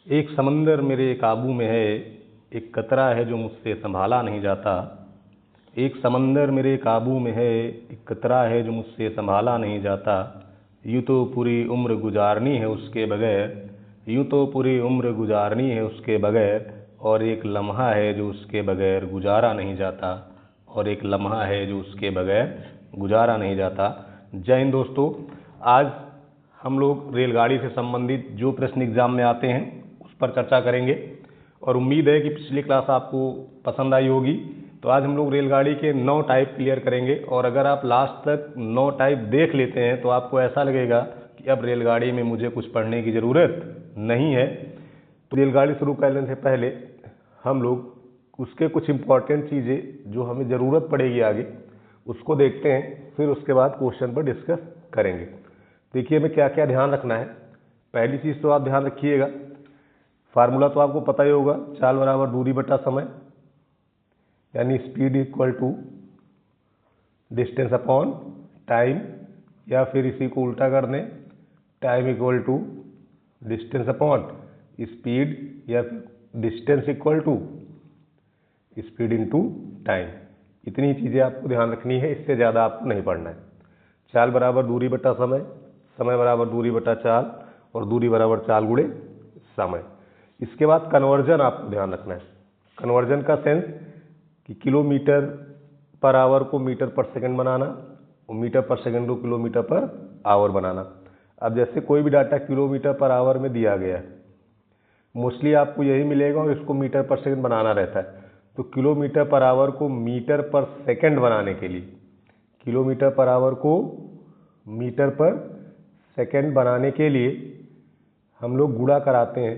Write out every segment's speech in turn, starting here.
एक समंदर मेरे काबू में है, एक कतरा है जो मुझसे संभाला नहीं जाता। एक समंदर मेरे काबू में है, एक कतरा है जो मुझसे संभाला नहीं जाता। यूँ तो पूरी उम्र गुजारनी है उसके बगैर, यूँ तो पूरी उम्र गुजारनी है उसके बगैर, और एक लम्हा है जो उसके बगैर गुजारा नहीं जाता, और एक लम्हा है जो उसके बगैर गुजारा नहीं जाता। जय हिंद दोस्तों। आज हम लोग रेलगाड़ी से संबंधित जो प्रश्न एग्जाम में आते हैं उस पर चर्चा करेंगे, और उम्मीद है कि पिछली क्लास आपको पसंद आई होगी। तो आज हम लोग रेलगाड़ी के 9 टाइप क्लियर करेंगे, और अगर आप लास्ट तक 9 टाइप देख लेते हैं तो आपको ऐसा लगेगा कि अब रेलगाड़ी में मुझे कुछ पढ़ने की ज़रूरत नहीं है। तो रेलगाड़ी शुरू करने से पहले हम लोग उसके कुछ इम्पॉर्टेंट चीज़ें जो हमें ज़रूरत पड़ेगी आगे उसको देखते हैं, फिर उसके बाद क्वेश्चन पर डिस्कस करेंगे। देखिए हमें क्या क्या ध्यान रखना है। पहली चीज़ तो आप ध्यान रखिएगा, फार्मूला तो आपको पता ही होगा, चाल बराबर दूरी बटा समय, यानी speed equal to distance upon time, या फिर इसी को उल्टा कर दें, time equal to distance upon speed, या फिर distance equal to speed into time. इतनी चीज़ें आपको ध्यान रखनी है, इससे ज़्यादा आपको नहीं पढ़ना है। चाल बराबर दूरी बटा समय, समय बराबर दूरी बटा चाल, और दूरी बराबर चाल गुणे समय। इसके बाद कन्वर्जन आपको ध्यान रखना है। कन्वर्जन का सेंस कि किलोमीटर पर आवर को मीटर पर सेकंड बनाना, और मीटर पर सेकंड को किलोमीटर पर आवर बनाना। अब जैसे कोई भी डाटा किलोमीटर पर आवर में दिया गया है, मोस्टली आपको यही मिलेगा, और इसको मीटर पर सेकंड बनाना रहता है। तो किलोमीटर पर आवर को मीटर पर सेकंड बनाने के लिए, किलोमीटर पर आवर को मीटर पर सेकंड बनाने के लिए हम लोग गुणा कराते हैं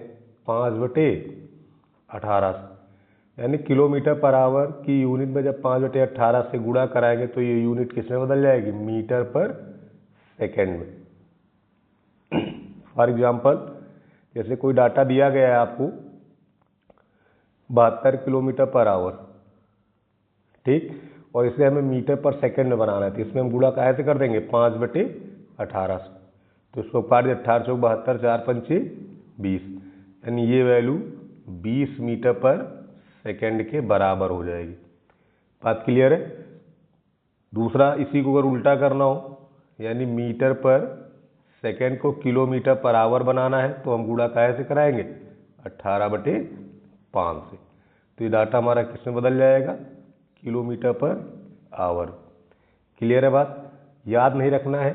5/18 से। यानी किलोमीटर पर आवर की यूनिट में जब 5/18 से गुणा कराएंगे तो ये यूनिट किस में बदल जाएगी? मीटर पर सेकंड में। फॉर एग्जाम्पल, जैसे कोई डाटा दिया गया है आपको 72 किलोमीटर पर आवर, ठीक, और इसे हमें मीटर पर सेकंड में बनाना है, तो इसमें हम गुणा कैसे कर देंगे? 5/18 से। तो इसको 5/18 चौक 72, 4 पंचे 20, यानी ये वैल्यू 20 मीटर पर सेकंड के बराबर हो जाएगी। बात क्लियर है? दूसरा, इसी को अगर उल्टा करना हो, यानी मीटर पर सेकंड को किलोमीटर पर आवर बनाना है, तो हम गुणा कैसे कराएंगे? 18/5 से। तो ये डाटा हमारा किस में बदल जाएगा? Kilometre per hour. क्लियर है बात? याद नहीं रखना है,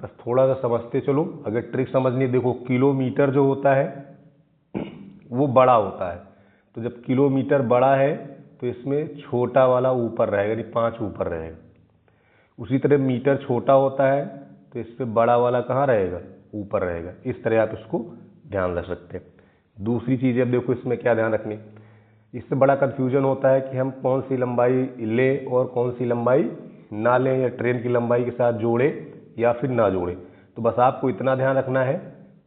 बस थोड़ा सा समझते चलो। अगर ट्रिक समझनी, देखो किलोमीटर जो होता है वो बड़ा होता है, तो जब किलोमीटर बड़ा है तो इसमें छोटा वाला ऊपर रहेगा, यानी 5 ऊपर रहेगा। उसी तरह मीटर छोटा होता है तो इस पर बड़ा वाला कहाँ रहेगा? ऊपर रहेगा। इस तरह आप इसको ध्यान रख सकते हैं। दूसरी चीज़ अब देखो इसमें क्या ध्यान रखनी, इससे बड़ा कन्फ्यूजन होता है कि हम कौन सी लंबाई लें और कौन सी लंबाई ना लें, या ट्रेन की लंबाई के साथ जोड़े या फिर ना जोड़े। तो बस आपको इतना ध्यान रखना है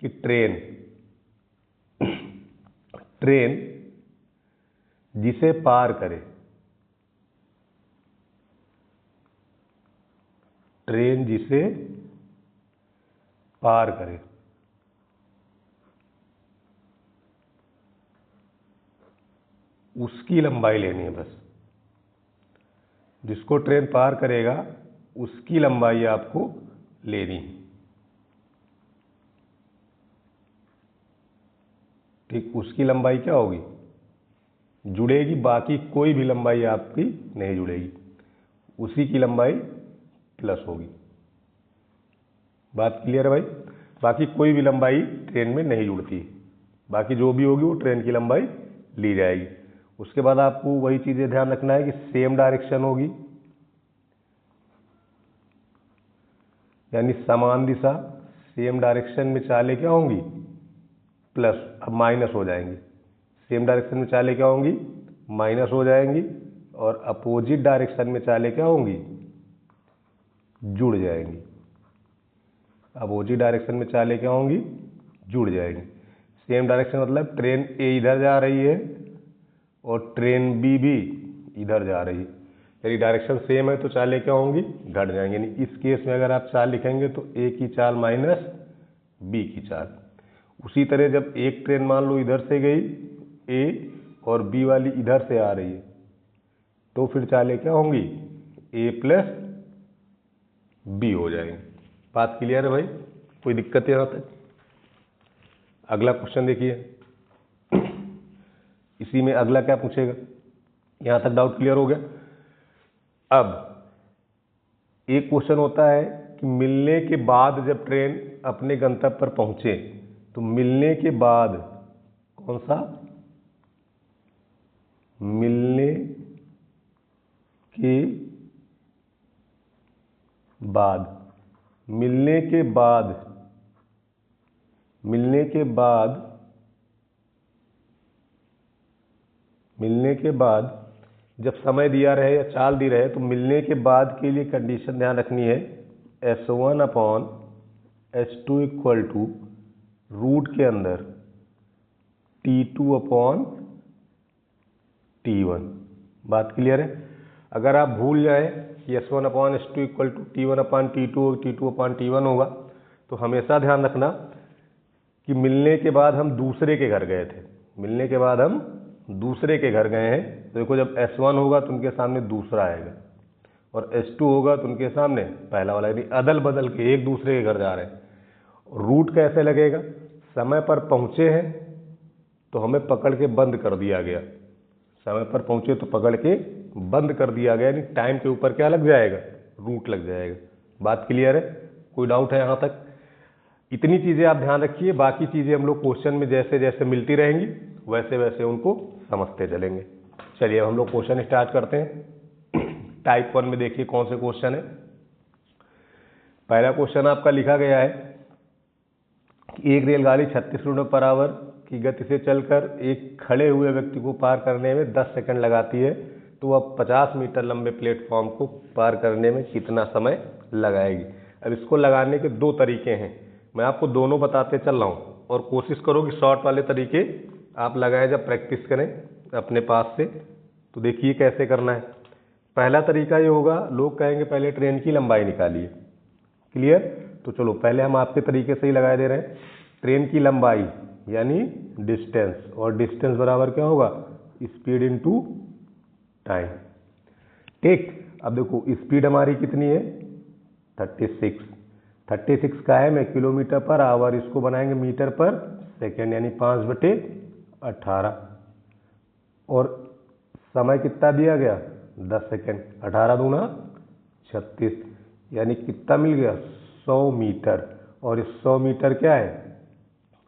कि ट्रेन जिसे पार करे, ट्रेन जिसे पार करे, उसकी लंबाई लेनी है। बस जिसको ट्रेन पार करेगा उसकी लंबाई आपको लेनी है, ठीक। उसकी लंबाई क्या होगी? जुड़ेगी, बाकी कोई भी लंबाई आपकी नहीं जुड़ेगी, उसी की लंबाई प्लस होगी। बात क्लियर है भाई? बाकी कोई भी लंबाई ट्रेन में नहीं जुड़ती, बाकी जो भी होगी वो ट्रेन की लंबाई ली जाएगी। उसके बाद आपको वही चीज़ें ध्यान रखना है कि सेम डायरेक्शन होगी, यानी समान दिशा। सेम डायरेक्शन में चालें क्या होंगी? प्लस। अब माइनस हो जाएंगी। सेम डायरेक्शन में चालें क्या होंगी? माइनस हो जाएंगी। और अपोजिट डायरेक्शन में चालें क्या होंगी? जुड़ जाएंगी। अपोजिट डायरेक्शन में चालें क्या होंगी? जुड़ जाएंगी। सेम डायरेक्शन मतलब ट्रेन ए इधर जा रही है और ट्रेन बी भी इधर जा रही है, यदि डायरेक्शन सेम है तो चालें क्या होंगी? घट जाएंगे। यानी इस केस में अगर आप चाल लिखेंगे तो ए की चाल माइनस बी की चाल। उसी तरह जब एक ट्रेन मान लो इधर से गई ए और बी वाली इधर से आ रही है तो फिर चालें क्या होंगी, ए प्लस बी हो जाएंगे। बात क्लियर है भाई, कोई दिक्कत है यहाँ तक? अगला क्वेश्चन देखिए, इसी में अगला क्या पूछेगा, यहाँ तक डाउट क्लियर हो गया? अब एक क्वेश्चन होता है कि मिलने के बाद जब ट्रेन अपने गंतव्य पर पहुंचे तो मिलने के बाद कौन सा, मिलने के बाद, मिलने के बाद, मिलने के बाद, मिलने के बाद जब समय दिया रहे या चाल दी रहे तो मिलने के बाद के लिए कंडीशन ध्यान रखनी है, S1 upon S2 equal to root के अंदर T2 अपॉन T1। बात क्लियर है? अगर आप भूल जाए कि S1 upon S2 equal to T1 upon T2 T2 upon T1 होगा तो हमेशा ध्यान रखना कि मिलने के बाद हम दूसरे के घर गए थे, मिलने के बाद हम दूसरे के घर गए हैं तो देखो जब S1 होगा तो उनके सामने दूसरा आएगा और S2 होगा तो उनके सामने पहला वाला, यानी अदल बदल के एक दूसरे के घर जा रहे हैं। रूट कैसे लगेगा, समय पर पहुंचे हैं तो हमें पकड़ के बंद कर दिया गया, समय पर पहुंचे तो पकड़ के बंद कर दिया गया, यानी टाइम के ऊपर क्या लग जाएगा, रूट लग जाएगा। बात क्लियर है, कोई डाउट है यहाँ तक? इतनी चीज़ें आप ध्यान रखिए, बाकी चीज़ें हम लोग क्वेश्चन में जैसे जैसे मिलती रहेंगी वैसे वैसे उनको समझते चलेंगे। चलिए अब हम लोग क्वेश्चन स्टार्ट करते हैं। टाइप 1 में देखिए कौन से क्वेश्चन है। पहला क्वेश्चन आपका लिखा गया है कि एक रेलगाड़ी 36 किलोमीटर पर आवर की गति से चलकर एक खड़े हुए व्यक्ति को पार करने में 10 सेकंड लगाती है तो वह 50 मीटर लंबे प्लेटफॉर्म को पार करने में कितना समय लगाएगी। अब इसको लगाने के दो तरीके हैं, मैं आपको दोनों बताते चल रहा हूँ और कोशिश करो कि शॉर्ट वाले तरीके आप लगाएं जब प्रैक्टिस करें अपने पास से। तो देखिए कैसे करना है। पहला तरीका ये होगा, लोग कहेंगे पहले ट्रेन की लंबाई निकालिए, क्लियर? तो चलो पहले हम आपके तरीके से ही लगा दे रहे हैं। ट्रेन की लंबाई यानी डिस्टेंस, और डिस्टेंस बराबर क्या होगा, स्पीड इनटू टाइम। ठीक, अब देखो स्पीड हमारी कितनी है 36 का है, मैं किलोमीटर पर आवर इसको बनाएंगे मीटर पर सेकेंड यानी 5/18 और समय कितना दिया गया 10 सेकेंड, 18 दूना 36 यानी कितना मिल गया 100 मीटर। और इस 100 मीटर क्या है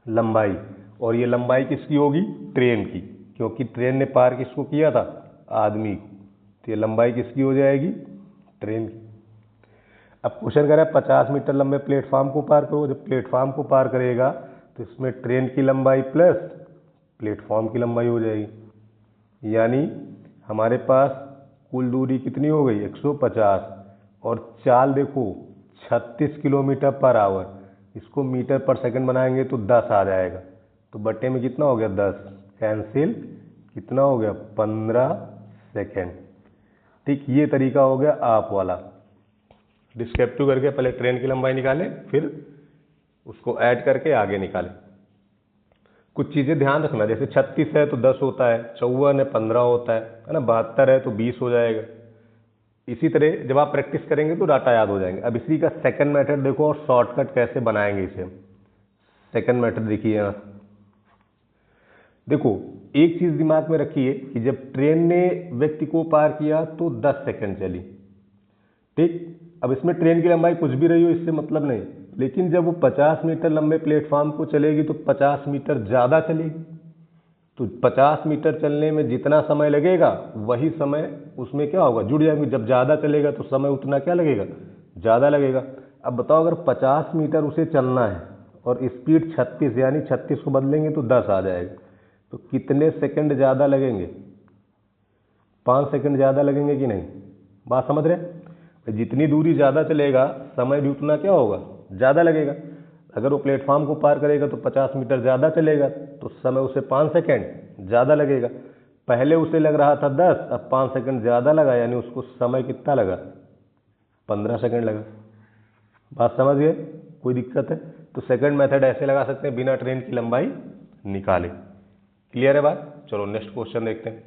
लंबाई, और ये लंबाई किसकी होगी ट्रेन की, क्योंकि ट्रेन ने पार किसको किया था आदमी को, तो ये लंबाई किसकी हो जाएगी ट्रेन की। अब क्वेश्चन कह रहा है 50 मीटर लंबे प्लेटफॉर्म को पार करो। जब प्लेटफॉर्म को पार करेगा तो इसमें ट्रेन की लंबाई प्लस प्लेटफॉर्म की लंबाई हो जाएगी, यानी हमारे पास कुल दूरी कितनी हो गई 150 और चाल देखो 36 किलोमीटर पर आवर, इसको मीटर पर सेकंड बनाएंगे तो 10 आ जाएगा, तो बट्टे में कितना हो गया 10 कैंसिल, कितना हो गया 15 सेकेंड। ठीक, ये तरीका हो गया आप वाला, डिस्क्रिप्टिव करके पहले ट्रेन की लंबाई निकालें फिर उसको ऐड करके आगे निकालें। कुछ चीज़ें ध्यान रखना, जैसे 36 है तो 10 होता है, 54 है 15 होता है ना, 72 है तो 20 हो जाएगा। इसी तरह जब आप प्रैक्टिस करेंगे तो डाटा याद हो जाएंगे। अब इसी का सेकंड मेथड देखो और शॉर्टकट कैसे बनाएंगे इसे। सेकंड मेथड देखिए यहाँ, देखो एक चीज़ दिमाग में रखिए कि जब ट्रेन ने व्यक्ति को पार किया तो 10 सेकंड चली, ठीक। अब इसमें ट्रेन की लंबाई कुछ भी रही हो इससे मतलब नहीं, लेकिन जब वो 50 मीटर लंबे प्लेटफॉर्म को चलेगी तो 50 मीटर ज़्यादा चलेगी, तो 50 मीटर चलने में जितना समय लगेगा वही समय उसमें क्या होगा जुड़ जाएंगे। जब ज़्यादा चलेगा तो समय उतना क्या लगेगा ज़्यादा लगेगा। अब बताओ अगर 50 मीटर उसे चलना है और स्पीड 36 यानी 36 को बदलेंगे तो 10 आ जाएगा, तो कितने सेकंड ज़्यादा लगेंगे 5 सेकंड ज़्यादा लगेंगे कि नहीं, बात समझ रहे? जितनी दूरी ज़्यादा चलेगा समय भी उतना क्या होगा ज़्यादा लगेगा। अगर वो प्लेटफॉर्म को पार करेगा तो 50 मीटर ज़्यादा चलेगा तो समय उसे 5 सेकंड ज़्यादा लगेगा। पहले उसे लग रहा था 10, अब 5 सेकंड ज़्यादा लगा यानी उसको समय कितना लगा 15 सेकंड लगा। बात समझ गए, कोई दिक्कत है? तो सेकंड मेथड ऐसे लगा सकते हैं बिना ट्रेन की लंबाई निकाले। क्लियर है बात? चलो नेक्स्ट क्वेश्चन देखते हैं।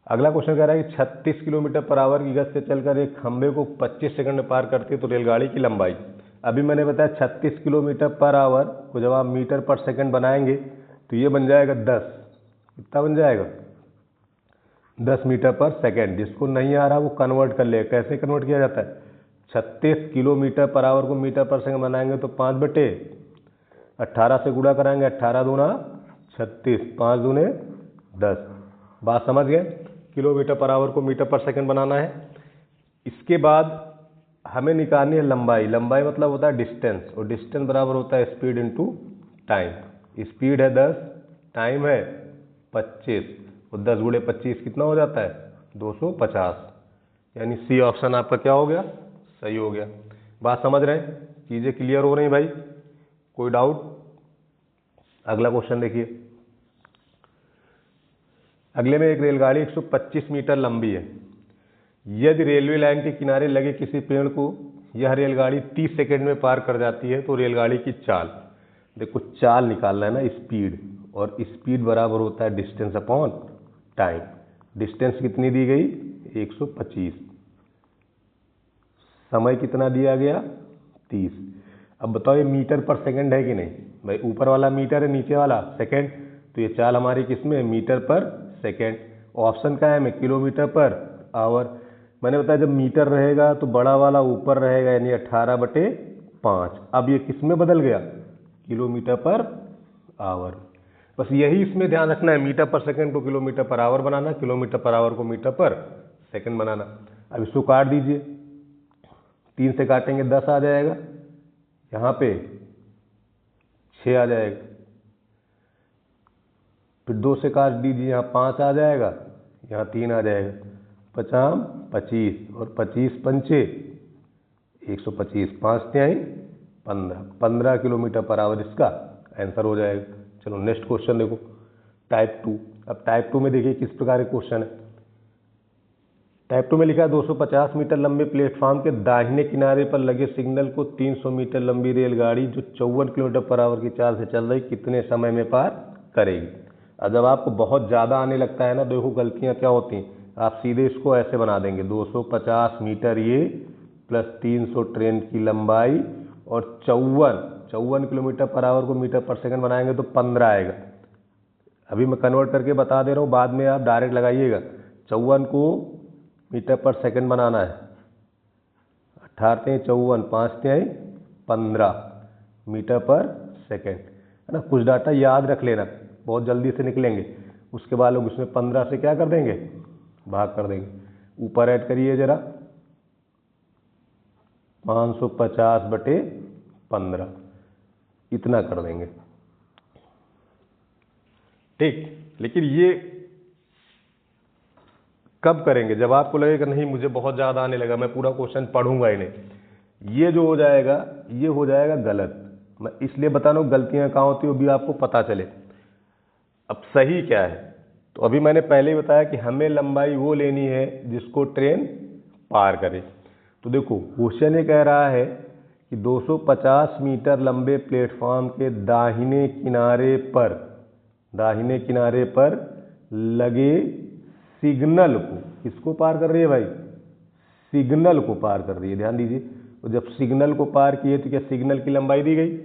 अगला क्वेश्चन कह रहा है कि 36 किलोमीटर पर आवर की गति से चलकर एक खंबे को 25 सेकंड में पार करती है तो रेलगाड़ी की लंबाई। अभी मैंने बताया 36 किलोमीटर पर आवर को जब आप मीटर पर सेकंड बनाएंगे तो ये बन जाएगा 10। कितना बन जाएगा? 10 मीटर पर सेकंड। जिसको नहीं आ रहा वो कन्वर्ट कर ले। कैसे कन्वर्ट किया जाता है? 36 किलोमीटर पर आवर को मीटर पर सेकंड बनाएंगे तो 5/18 से गुणा कराएंगे। 18 दूना 36, 5 दूने 10। बात समझ गए? किलोमीटर पर आवर को मीटर पर सेकंड बनाना है। इसके बाद हमें निकालनी है लंबाई। लंबाई मतलब होता है डिस्टेंस, और डिस्टेंस बराबर होता है स्पीड इनटू टाइम। स्पीड है 10, टाइम है 25, और 10 गुणे 25 कितना हो जाता है? 250। यानी सी ऑप्शन आपका क्या हो गया? सही हो गया। बात समझ रहे हैं? चीज़ें क्लियर हो रही भाई? कोई डाउट? अगला क्वेश्चन देखिए। अगले में एक रेलगाड़ी 125 मीटर लंबी है। यदि रेलवे लाइन के किनारे लगे किसी पेड़ को यह रेलगाड़ी 30 सेकंड में पार कर जाती है तो रेलगाड़ी की चाल। देखो चाल निकालना है ना, स्पीड, और स्पीड बराबर होता है डिस्टेंस अपॉन टाइम। डिस्टेंस कितनी दी गई? 125। समय कितना दिया गया? 30। अब बताओ ये मीटर पर सेकंड है कि नहीं? भाई ऊपर वाला मीटर है, नीचे वाला सेकंड, तो ये चाल हमारी किस में? मीटर पर सेकंड। ऑप्शन क्या है में? Kilometre per hour. मैंने बताया जब मीटर रहेगा तो बड़ा वाला ऊपर रहेगा, यानी 18/5। अब ये किस में बदल गया? Kilometre per hour. बस यही इसमें ध्यान रखना है, मीटर पर सेकंड को किलोमीटर पर आवर बनाना, किलोमीटर पर आवर को मीटर पर सेकंड बनाना। अब इसको काट दीजिए। 3 से काटेंगे 10 आ जाएगा, यहाँ पे 6 आ जाएगा। फिर 2 से काट दीजिए, यहाँ 5 आ जाएगा, यहाँ 3 आ जाएगा। 50 25 और 25 पंचे 125, 5 तिहाई 15। 15 किलोमीटर पर आवर इसका आंसर हो जाएगा। चलो नेक्स्ट क्वेश्चन देखो, टाइप 2। अब टाइप 2 में देखिए किस प्रकार के क्वेश्चन है। टाइप 2 में लिखा है 250 मीटर लंबे प्लेटफॉर्म के दाहिने किनारे पर लगे सिग्नल को 300 मीटर लंबी रेलगाड़ी जो 54 किलोमीटर पर आवर की चाल से चल रही कितने समय में पार करेगी। और जब आपको बहुत ज़्यादा आने लगता है ना, देखो गलतियाँ क्या होती हैं, आप सीधे इसको ऐसे बना देंगे 250 मीटर ये प्लस 300 ट्रेन की लंबाई और 54 किलोमीटर पर आवर को मीटर पर सेकंड बनाएंगे तो 15 आएगा। अभी मैं कन्वर्ट करके बता दे रहा हूँ, बाद में आप डायरेक्ट लगाइएगा। 54 को मीटर पर सेकंड बनाना है, 18 54, 5 15 मीटर पर सेकंड, है ना। कुछ डाटा याद रख लेना, बहुत जल्दी से निकलेंगे। उसके बाद लोग उसमें 15 से क्या कर देंगे? भाग कर देंगे। ऊपर ऐड करिए जरा, 550/15 इतना कर देंगे, ठीक। लेकिन ये कब करेंगे? जब आपको लगेगा नहीं मुझे बहुत ज़्यादा आने लगा, मैं पूरा क्वेश्चन पढ़ूंगा ही नहीं। ये जो हो जाएगा ये हो जाएगा गलत। मैं इसलिए बता रहा हूँ गलतियाँ कहाँ होती है वो भी आपको पता चले। अब सही क्या है? तो अभी मैंने पहले ही बताया कि हमें लंबाई वो लेनी है जिसको ट्रेन पार करे। तो देखो क्वेश्चन ये कह रहा है कि 250 मीटर लंबे प्लेटफॉर्म के दाहिने किनारे पर लगे सिग्नल को, किसको पार कर रही है भाई? सिग्नल को पार कर रही है। ध्यान दीजिए, तो जब सिग्नल को पार किए तो क्या सिग्नल की लंबाई दी गई?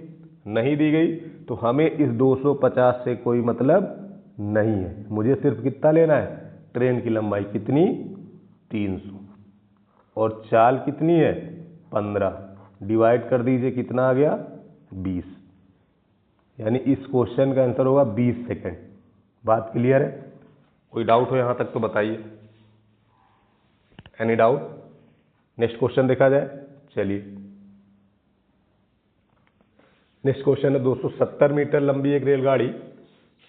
नहीं दी गई। तो हमें इस 250 से कोई मतलब नहीं है, मुझे सिर्फ कितना लेना है? ट्रेन की लंबाई कितनी? 300, और चाल कितनी है? 15। डिवाइड कर दीजिए, कितना आ गया? 20। यानी इस क्वेश्चन का आंसर होगा 20 सेकंड। बात क्लियर है? कोई डाउट हो यहाँ तक तो बताइए। Any doubt? नेक्स्ट क्वेश्चन देखा जाए। चलिए नेक्स्ट क्वेश्चन है 270 मीटर लंबी एक रेलगाड़ी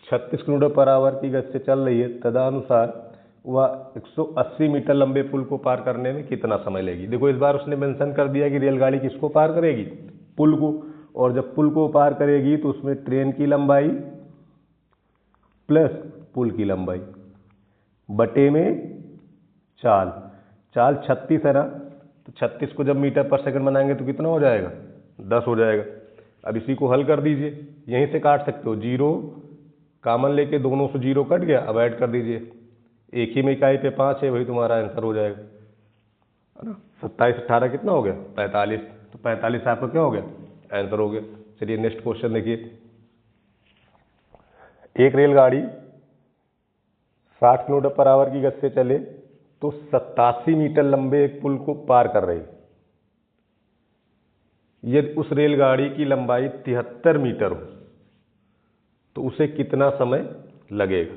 36 किलोमीटर पर आवर की गति से चल रही है। तदनुसार वह 180 मीटर लंबे पुल को पार करने में कितना समय लेगी। देखो इस बार उसने मेंशन कर दिया कि रेलगाड़ी किसको पार करेगी? पुल को। और जब पुल को पार करेगी तो उसमें ट्रेन की लंबाई प्लस पुल की लंबाई बटे में चाल 36 है ना, तो 36 को जब मीटर पर सेकंड बनाएंगे तो कितना हो जाएगा? 10 हो जाएगा। अब इसी को हल कर दीजिए, यहीं से काट सकते हो, 0 कॉमन लेके दोनों से 0 कट गया, अब ऐड कर दीजिए, एक ही में इकाई पे 5 है, वही तुम्हारा आंसर हो जाएगा, है ना। 27 18 कितना हो गया, 45। तो 45 आपका क्या हो गया, आंसर हो गया। चलिए नेक्स्ट क्वेश्चन देखिए। एक रेलगाड़ी 60 किलोमीटर पर आवर की गति से चले तो 87 मीटर लंबे एक पुल को पार कर रही। यदि उस रेलगाड़ी की लंबाई 73 मीटर हो तो उसे कितना समय लगेगा।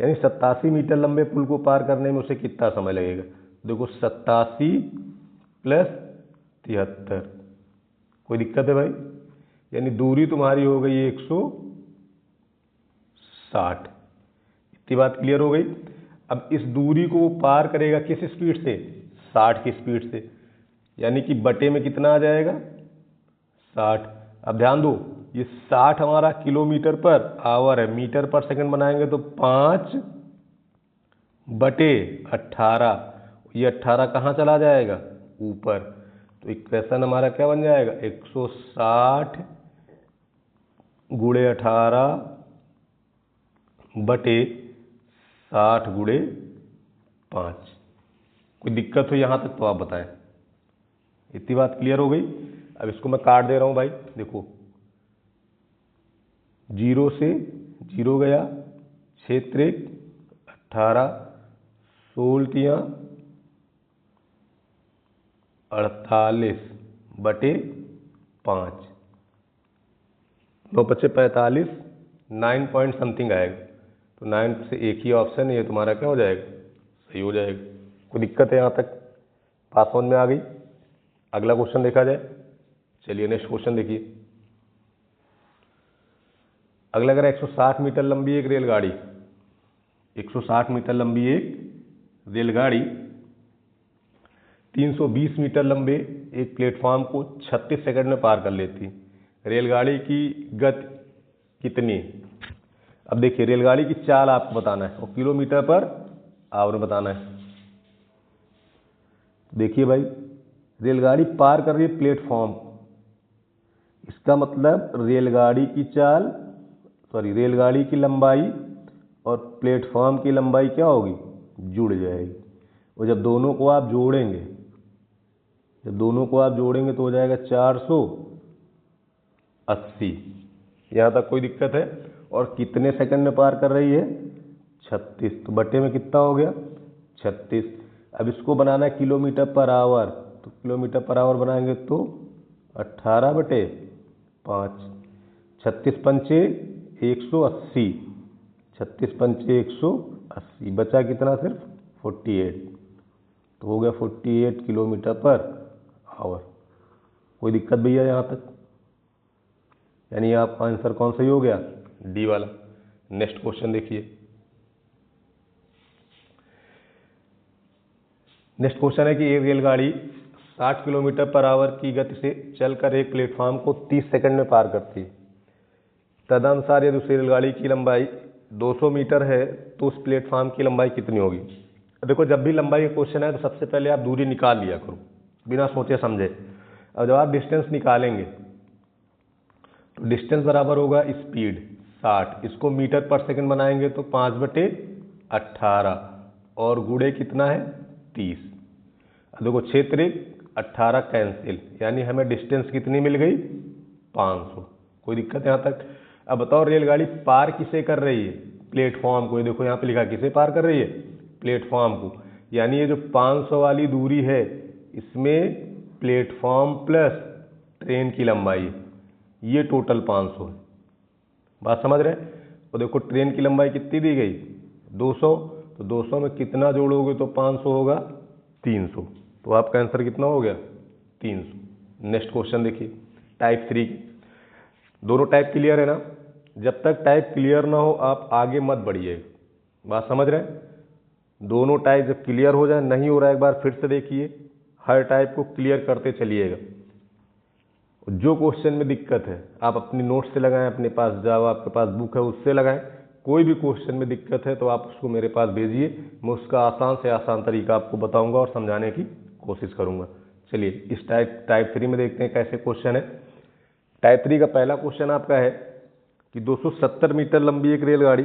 यानी 87 मीटर लंबे पुल को पार करने में उसे कितना समय लगेगा। देखो 87 प्लस 73, कोई दिक्कत है भाई। यानी दूरी तुम्हारी हो गई 160। इतनी बात क्लियर हो गई। अब इस दूरी को वो पार करेगा किस स्पीड से, 60 की स्पीड से। यानी कि बटे में कितना आ जाएगा, 60। अब ध्यान दो, ये 60 हमारा किलोमीटर पर आवर है, मीटर पर सेकंड बनाएंगे तो 5 बटे 18। ये 18 कहाँ चला जाएगा, ऊपर। तो इक्वेशन हमारा क्या बन जाएगा, 160 गुणे 18 बटे 60 गुणे 5। कोई दिक्कत हो यहाँ तक तो आप बताएं। इतनी बात क्लियर हो गई। अब इसको मैं काट दे रहा हूँ भाई, देखो 0 से 0 गया, 6 त्रिक 18, 16 48 बटे 5, 9 बचे 45, 9 पॉइंट समथिंग आएगा। तो 9 से एक ही ऑप्शन है, ये तुम्हारा क्या हो जाएगा, सही हो जाएगा। कोई दिक्कत है यहाँ तक, पास समझ में आ गई। अगला क्वेश्चन देखा जाए। चलिए नेक्स्ट क्वेश्चन देखिए। अगला अगर 160 मीटर लंबी एक रेलगाड़ी, 160 मीटर लंबी एक रेलगाड़ी 320 मीटर लंबे एक प्लेटफॉर्म को 36 सेकंड में पार कर लेती। रेलगाड़ी की गति कितनी। अब देखिए रेलगाड़ी की चाल आपको बताना है और किलोमीटर पर आवर बताना है। देखिए भाई, रेलगाड़ी पार कर रही है प्लेटफॉर्म, इसका मतलब रेलगाड़ी की चाल, रेलगाड़ी की लंबाई और प्लेटफॉर्म की लंबाई क्या होगी, जुड़ जाएगी। और जब दोनों को आप जोड़ेंगे, तो हो जाएगा 480। यहाँ तक कोई दिक्कत है। और कितने सेकंड में पार कर रही है, 36। तो बटे में कितना हो गया, 36। अब इसको बनाना है किलोमीटर पर आवर, तो किलोमीटर पर आवर बनाएंगे तो 18 बटे 5, 36 पंचे 180, 36 पंचे 180, बचा कितना, सिर्फ 48। तो हो गया 48 किलोमीटर पर आवर। कोई दिक्कत भैया यहाँ तक। यानी आपका आंसर कौन सही हो गया, डी वाला। नेक्स्ट क्वेश्चन देखिए। नेक्स्ट क्वेश्चन है कि एक रेलगाड़ी 60 किलोमीटर पर आवर की गति से चलकर एक प्लेटफॉर्म को 30 सेकंड में पार करती है। तदनुसार यदि दूसरी रेलगाड़ी की लंबाई 200 मीटर है तो उस प्लेटफॉर्म की लंबाई कितनी होगी। देखो जब भी लंबाई का क्वेश्चन है तो सबसे पहले आप दूरी निकाल लिया करो बिना सोचे समझे। अब जब आप डिस्टेंस निकालेंगे तो डिस्टेंस बराबर होगा स्पीड 60, इसको मीटर पर सेकंड बनाएंगे तो 5 बटे 18 और गुणे कितना है 30। अब देखो 6 त्रिक 18 कैंसिल, यानी हमें डिस्टेंस कितनी मिल गई 500। कोई दिक्कत यहाँ तक। अब बताओ रेलगाड़ी पार किसे कर रही है, प्लेटफॉर्म को। ये देखो यहाँ पे लिखा किसे पार कर रही है, प्लेटफॉर्म को। यानी ये जो 500 वाली दूरी है इसमें प्लेटफॉर्म प्लस ट्रेन की लंबाई है, ये टोटल 500 है। बात समझ रहे हैं। और देखो ट्रेन की लंबाई कितनी दी गई 200, तो 200 में कितना जोड़ोगे तो 500 होगा 300। तो आपका आंसर कितना हो गया 300। नेक्स्ट क्वेश्चन देखिए टाइप 3 की। दोनों टाइप क्लियर है ना। जब तक टाइप क्लियर ना हो आप आगे मत बढ़िए। बात समझ रहे हैं। दोनों टाइप जब क्लियर हो जाए, नहीं हो रहा है एक बार फिर से देखिए, हर टाइप को क्लियर करते चलिएगा। जो क्वेश्चन में दिक्कत है आप अपनी नोट से लगाएं, अपने पास जाओ, आपके पास बुक है उससे लगाएं। कोई भी क्वेश्चन में दिक्कत है तो आप उसको मेरे पास भेजिए, मैं उसका आसान से आसान तरीका आपको बताऊंगा और समझाने की कोशिश करूंगा। चलिए इस टाइप 3 में देखते हैं कैसे क्वेश्चन है। टाइप 3 का पहला क्वेश्चन आपका है कि 270 मीटर लंबी एक रेलगाड़ी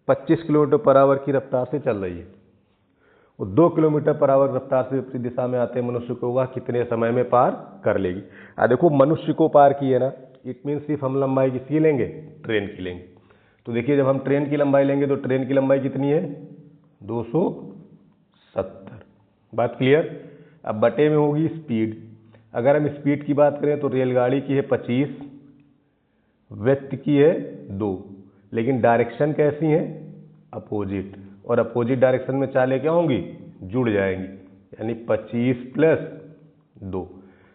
25 किलोमीटर पर आवर की रफ्तार से चल रही है और 2 किलोमीटर पर आवर रफ्तार से विपरीत दिशा में आते मनुष्य को वह कितने समय में पार कर लेगी। देखो मनुष्य को पार की है ना, इट मीन सिर्फ हम लंबाई किसकी लेंगे, ट्रेन की लेंगे। तो देखिए जब हम ट्रेन की लंबाई लेंगे तो ट्रेन की लंबाई कितनी है, 270। बात क्लियर। अब बटे में होगी स्पीड। अगर हम स्पीड की बात करें तो रेलगाड़ी की है 25, व्यक्ति की है 2, लेकिन डायरेक्शन कैसी है, अपोजिट, और अपोजिट डायरेक्शन में चालें क्या होंगी, जुड़ जाएंगी, यानी 25 प्लस 2।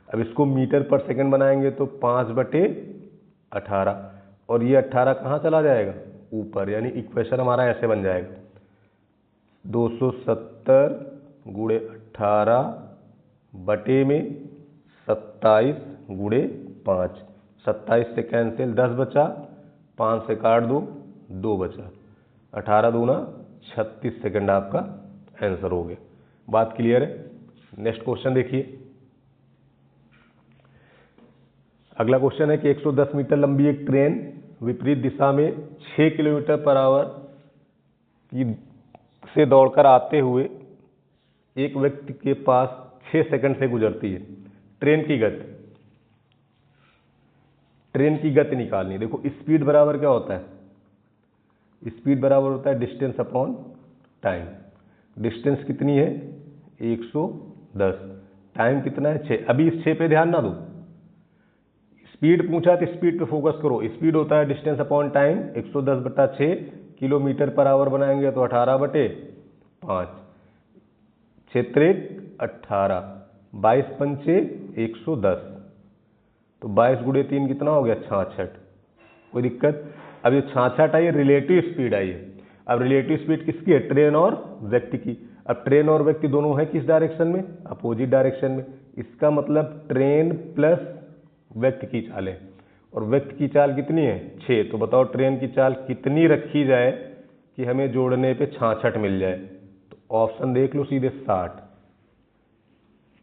अब इसको मीटर पर सेकंड बनाएंगे तो 5/18, और ये 18 कहाँ चला जाएगा, ऊपर, यानी इक्वेशन हमारा ऐसे बन जाएगा 270 गुणे 18 बटे में 27 गुणे 5। 27 से कैंसिल, 10 बचा, 5 से काट दो, 2 बचा, 18 दूना 36 सेकंड आपका आंसर हो गया। बात क्लियर है। नेक्स्ट क्वेश्चन देखिए। अगला क्वेश्चन है कि 110 मीटर लंबी एक ट्रेन विपरीत दिशा में 6 किलोमीटर पर आवर की से दौड़कर आते हुए एक व्यक्ति के पास 6 सेकंड से गुजरती है। ट्रेन की गति निकालनी। देखो स्पीड बराबर क्या होता है, स्पीड बराबर होता है डिस्टेंस अपॉन टाइम। डिस्टेंस कितनी है, 110, टाइम कितना है 6। अभी इस 6 पे ध्यान ना दो, स्पीड पूछा तो स्पीड पे फोकस करो। स्पीड होता है distance upon time, 110/6 kilometre per hour बनाएंगे तो 18/5, 6 18, 22 पंचे 110, तो 22 गुणे 3 कितना हो गया, 66। कोई दिक्कत। अब ये 66 आई है, रिलेटिव स्पीड आई है। अब रिलेटिव स्पीड किसकी है, ट्रेन और व्यक्ति की। अब ट्रेन और व्यक्ति दोनों है किस डायरेक्शन में, अपोजिट डायरेक्शन में। इसका मतलब ट्रेन प्लस व्यक्ति की चाल है, और व्यक्ति की चाल कितनी है, 6। तो बताओ ट्रेन की चाल कितनी रखी जाए कि हमें जोड़ने पे 66 मिल जाए। तो ऑप्शन देख लो सीधे 60,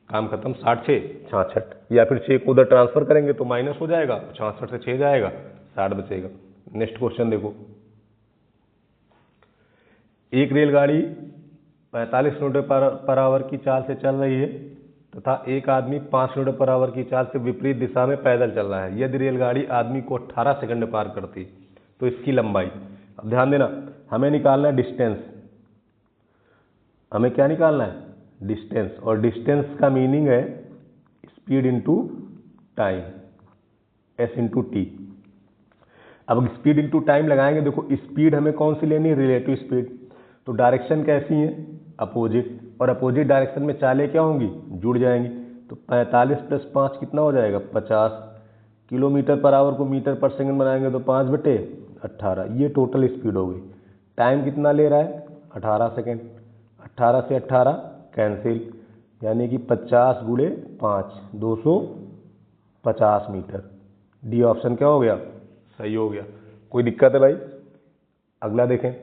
काम खत्म। 60 6 66, या फिर 6 को उधर ट्रांसफर करेंगे तो माइनस हो जाएगा, 66 से 6 जाएगा, 60 बचेगा। नेक्स्ट क्वेश्चन देखो। एक रेलगाड़ी 45 किलोमीटर पर आवर की चाल से चल रही है तथा एक आदमी 5 किलोमीटर पर आवर की चाल से विपरीत दिशा में पैदल चल रहा है। यदि रेलगाड़ी आदमी को 18 सेकंड में पार करती तो इसकी लंबाई। अब ध्यान देना, हमें निकालना है डिस्टेंस। हमें क्या निकालना है, डिस्टेंस। और डिस्टेंस का मीनिंग है speed into time, S into T. अब स्पीड इंटू टाइम लगाएंगे। देखो स्पीड हमें कौन सी लेनी है, रिलेटिव स्पीड। तो डायरेक्शन कैसी है, अपोजिट, और अपोजिट डायरेक्शन में चालें क्या होंगी, जुड़ जाएंगी। तो 45 + 5 कितना हो जाएगा, 50। किलोमीटर पर आवर को मीटर पर सेकंड बनाएंगे तो 5/18, ये टोटल स्पीड हो गई। टाइम कितना ले रहा है, 18 सेकंड। 18 से 18 कैंसिल, यानी कि 50 गुणे 5, 250 मीटर। डी ऑप्शन क्या हो गया, सही हो गया। कोई दिक्कत है भाई। अगला देखें।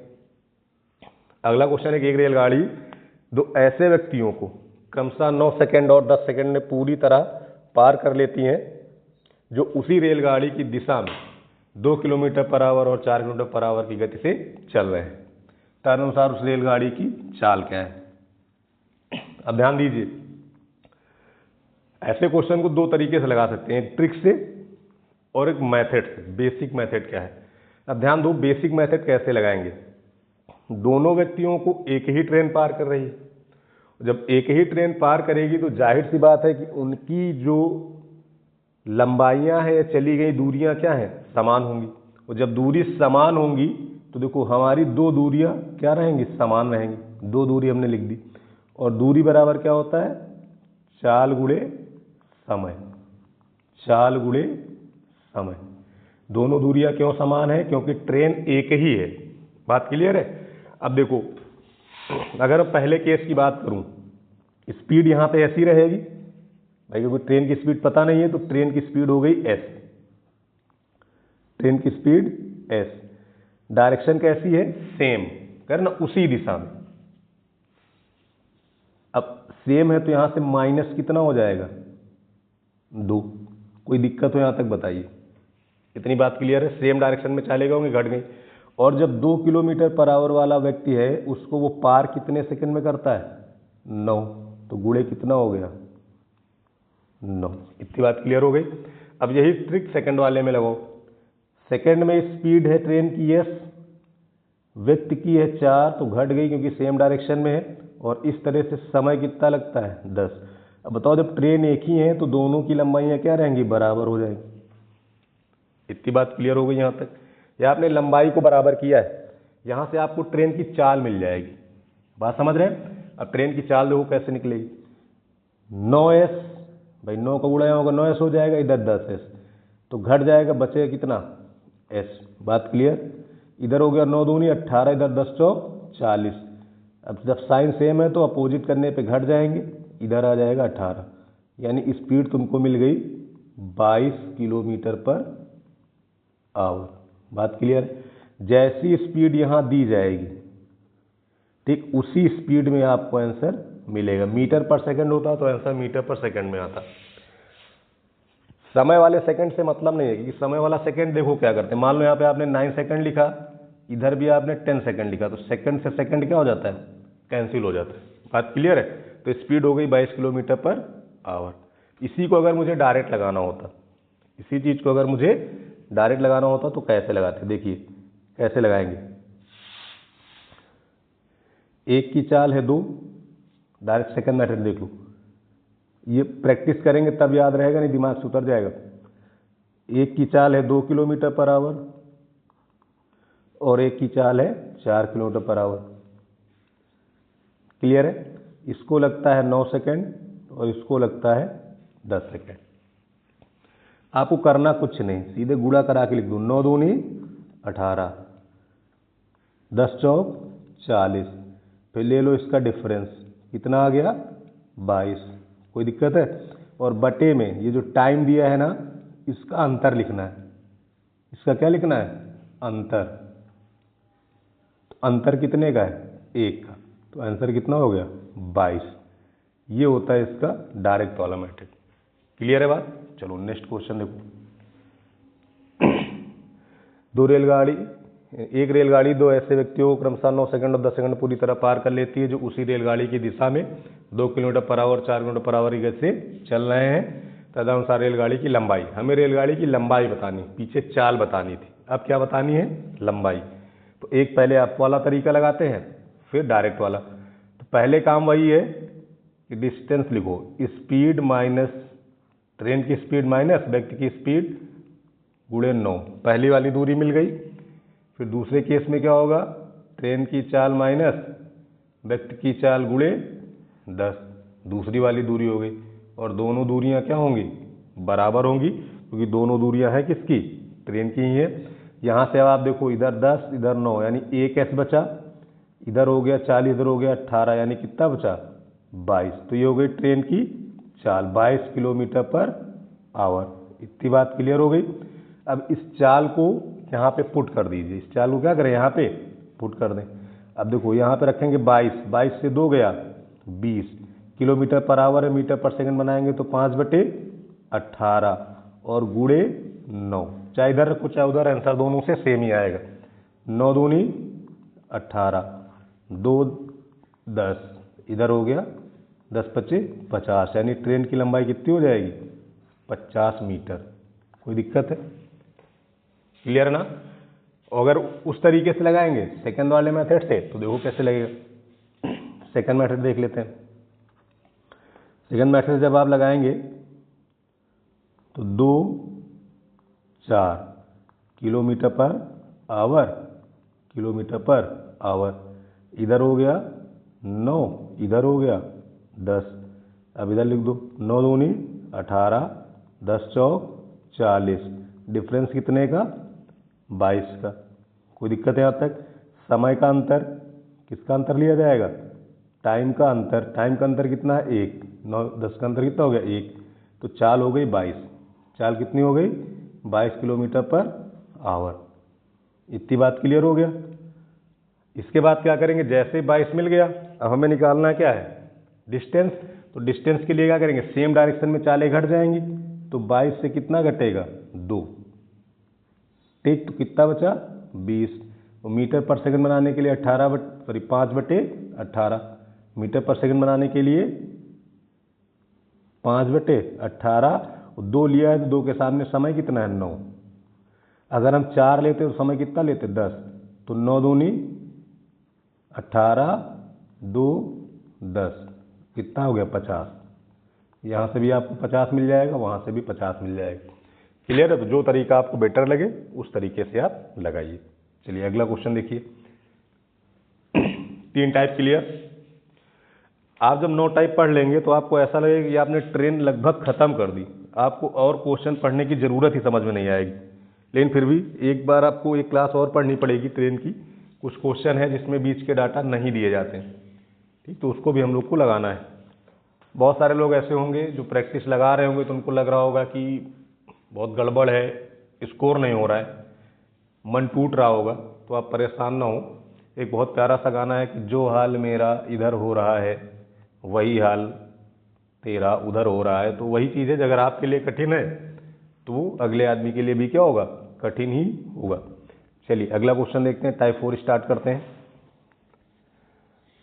अगला क्वेश्चन है कि एक रेलगाड़ी दो ऐसे व्यक्तियों को क्रमशः 9 सेकंड और 10 सेकंड में पूरी तरह पार कर लेती हैं जो उसी रेलगाड़ी की दिशा में 2 किलोमीटर पर आवर और 4 किलोमीटर पर आवर की गति से चल रहे हैं। तदनुसार उस रेलगाड़ी की चाल क्या है। अब ध्यान दीजिए, ऐसे क्वेश्चन को 2 तरीके से लगा सकते हैं, ट्रिक से और एक मेथड से। बेसिक मेथड क्या है, अब ध्यान दो, बेसिक मेथड कैसे लगाएंगे। दोनों व्यक्तियों को एक ही ट्रेन पार कर रही है। जब एक ही ट्रेन पार करेगी तो जाहिर सी बात है कि उनकी जो लंबाइयां हैं या चली गई दूरियां क्या हैं, समान होंगी। और जब दूरी समान होंगी तो देखो हमारी 2 दूरियां क्या रहेंगी, समान रहेंगी। 2 दूरी हमने लिख दी, और दूरी बराबर क्या होता है, चाल गुणे समय। चाल गुणे समय। दोनों दूरियां क्यों समान है, क्योंकि ट्रेन एक ही है। बात क्लियर है। अब देखो, अगर पहले केस की बात करूं, स्पीड यहां पे ऐसी रहेगी भाई, क्योंकि ट्रेन की स्पीड पता नहीं है, तो ट्रेन की स्पीड हो गई s। ट्रेन की स्पीड s। डायरेक्शन कैसी है, सेम, करना उसी दिशा में। अब सेम है तो यहां से माइनस कितना हो जाएगा, 2। कोई दिक्कत हो यहां तक बताइए। इतनी बात क्लियर है। सेम डायरेक्शन में चालेगा होंगे, घट गई। और जब 2 किलोमीटर पर आवर वाला व्यक्ति है उसको वो पार कितने सेकंड में करता है? 9। तो गुणे कितना हो गया? 9। इतनी बात क्लियर हो गई। अब यही ट्रिक सेकंड वाले में लगाओ। सेकंड में स्पीड है ट्रेन की s, व्यक्ति की है 4, तो घट गई क्योंकि सेम डायरेक्शन में है। और इस तरह से समय कितना लगता है? 10। अब बताओ जब ट्रेन एक ही है तो दोनों की लंबाइयाँ क्या रहेंगी? बराबर हो जाएंगी। इतनी बात क्लियर हो गई यहाँ तक। या आपने लंबाई को बराबर किया है, यहाँ से आपको ट्रेन की चाल मिल जाएगी। बात समझ रहे हैं? अब ट्रेन की चाल देखो कैसे निकलेगी। 9s, भाई 9 का गुणा होगा 9s हो जाएगा, इधर 10s, तो घट जाएगा, बचेगा कितना? s। बात क्लियर? इधर हो गया 9 दूनी 18, इधर 10 चौक 40। अब जब साइन सेम है तो अपोजिट करने पे घट जाएंगे, इधर आ जाएगा 18, यानी स्पीड तुमको मिल गई 22 किलोमीटर पर आवर। बात क्लियर? जैसी स्पीड यहाँ दी जाएगी, ठीक उसी स्पीड में आपको आंसर मिलेगा। मीटर पर सेकंड होता तो आंसर मीटर पर सेकंड में आता। समय वाले सेकंड से मतलब नहीं है, क्योंकि समय वाला सेकंड देखो क्या करते हैं। मान लो यहाँ पे आपने 9 सेकंड लिखा, इधर भी आपने 10 सेकंड लिखा, तो सेकंड से सेकंड क्या हो जाता है? कैंसिल हो जाता है। बात क्लियर है? तो स्पीड हो गई 22 किलोमीटर पर आवर। इसी को अगर मुझे डायरेक्ट लगाना होता, इसी चीज़ को अगर मुझे डायरेक्ट लगाना होता तो कैसे लगाते? देखिए कैसे लगाएंगे। एक की चाल है 2, डायरेक्ट सेकंड मेथड देख लो। ये प्रैक्टिस करेंगे तब याद रहेगा, नहीं दिमाग से उतर जाएगा। एक की चाल है 2 किलोमीटर पर आवर और एक की चाल है 4 किलोमीटर पर आवर। क्लियर है? इसको लगता है 9 सेकंड और इसको लगता है 10 सेकंड। आपको करना कुछ नहीं, सीधे गुणा करा के लिख दो। 9 दूनी 18, 10 चौक 40, फिर ले लो इसका डिफरेंस, कितना आ गया? 22। कोई दिक्कत है? और बटे में ये जो टाइम दिया है ना, इसका अंतर लिखना है। इसका क्या लिखना है? अंतर। तो अंतर कितने का है? 1 का। तो आंसर कितना हो गया? 22। ये होता है इसका डायरेक्ट वाला मेथड। क्लियर है बात? चलो नेक्स्ट क्वेश्चन देखो। एक रेलगाड़ी 2 ऐसे व्यक्तियों को क्रमशः 9 सेकंड और 10 सेकंड पूरी तरह पार कर लेती है जो उसी रेलगाड़ी की दिशा में 2 kilometre per hour 4 kilometre per hour की गति से चल रहे हैं। तदनुसार रेलगाड़ी की लंबाई, हमें रेलगाड़ी की लंबाई बतानी, पीछे चाल बतानी थी। अब क्या बतानी है? लंबाई। तो एक पहले अप वाला तरीका लगाते हैं, फिर डायरेक्ट वाला। तो पहले काम वही है कि डिस्टेंस लिखो, स्पीड माइनस ट्रेन की स्पीड माइनस व्यक्ति की स्पीड गुणे 9। पहली वाली दूरी मिल गई। फिर दूसरे केस में क्या होगा? ट्रेन की चाल माइनस व्यक्ति की चाल गुणे 10, दूसरी वाली दूरी हो गई। और दोनों दूरियां क्या होंगी? बराबर होंगी, क्योंकि दोनों दूरियां हैं किसकी? ट्रेन की ही है। यहाँ से अब आप देखो, इधर 10 इधर 9, यानी 1s बचा, इधर हो गया 40 इधर हो गया 18, यानी कितना बचा? 22। तो ये हो गई ट्रेन की चाल 22 किलोमीटर पर आवर। इतनी बात क्लियर हो गई। अब इस चाल को यहाँ पे पुट कर दीजिए। इस चाल को क्या करें? यहाँ पे पुट कर दें। अब देखो यहाँ पे रखेंगे 22, 22 से 2 गया 20, किलोमीटर पर आवर है, मीटर पर सेकंड बनाएंगे तो 5/18 और गुणे 9। चाहे इधर रखो चाहे उधर, आंसर दोनों से सेम ही आएगा। 9 दूनी 18, 2 10, इधर हो गया 10 पच्चे 50, यानी ट्रेन की लंबाई कितनी हो जाएगी? 50 मीटर। कोई दिक्कत है? क्लियर है ना? अगर उस तरीके से लगाएंगे सेकंड वाले मेथड से, तो देखो कैसे लगेगा। सेकंड मेथड देख लेते हैं। सेकंड मेथड जब आप लगाएंगे तो 2 4 किलोमीटर पर आवर, इधर हो गया 9, इधर हो गया 10। अब इधर लिख दो, 9 दूनी 18, 10 चौक 40, डिफरेंस कितने का? 22 का। कोई दिक्कत है यहाँ तक? समय का अंतर, किसका अंतर लिया जाएगा? टाइम का अंतर। टाइम का अंतर कितना है? 1। 9 10 का अंतर कितना हो गया? 1। तो चाल हो गई 22। चाल कितनी हो गई? 22 किलोमीटर पर आवर। इतनी बात क्लियर हो गया। इसके बाद क्या करेंगे? जैसे 22 मिल गया, अब हमें निकालना क्या है? डिस्टेंस। तो डिस्टेंस के लिए क्या करेंगे? सेम डायरेक्शन में चालें घट जाएंगी, तो 22 से कितना घटेगा? 2। ठीक, तो कितना बचा 20। और मीटर पर सेकंड बनाने के लिए 5/18 मीटर पर सेकंड बनाने के लिए 5/18। 2 लिया है तो 2 के सामने समय कितना है 9। अगर हम 4 लेते तो समय कितना लेते 10। तो 9 दूनी 18, 2 10, कितना हो गया 50। यहाँ से भी आपको 50 मिल जाएगा, वहाँ से भी 50 मिल जाएगा। क्लियर है? तो जो तरीका आपको बेटर लगे उस तरीके से आप लगाइए। चलिए अगला क्वेश्चन देखिए। 3 टाइप क्लियर। आप जब 9 टाइप पढ़ लेंगे तो आपको ऐसा लगेगा कि आपने ट्रेन लगभग ख़त्म कर दी, आपको और क्वेश्चन पढ़ने की ज़रूरत ही समझ में नहीं आएगी। लेकिन फिर भी एक बार आपको एक क्लास और पढ़नी पड़ेगी ट्रेन की। कुछ क्वेश्चन है जिसमें बीच के डाटा नहीं दिए जाते हैं, ठीक, तो उसको भी हम लोग को लगाना है। बहुत सारे लोग ऐसे होंगे जो प्रैक्टिस लगा रहे होंगे तो उनको लग रहा होगा कि बहुत गड़बड़ है, स्कोर नहीं हो रहा है, मन टूट रहा होगा। तो आप परेशान ना हो। एक बहुत प्यारा सा गाना है कि जो हाल मेरा इधर हो रहा है वही हाल तेरा उधर हो रहा है। तो वही चीज़ है, अगर आपके लिए कठिन है तो वो अगले आदमी के लिए भी क्या होगा, कठिन ही होगा। चलिए अगला क्वेश्चन देखते हैं। टाइप 4 स्टार्ट करते हैं।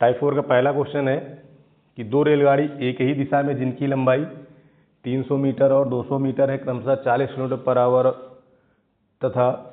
टाइप 4 का पहला क्वेश्चन है कि 2 रेलगाड़ी एक ही दिशा में जिनकी लंबाई 300 मीटर और 200 मीटर है, क्रमशः 40 किलोमीटर पर आवर तथा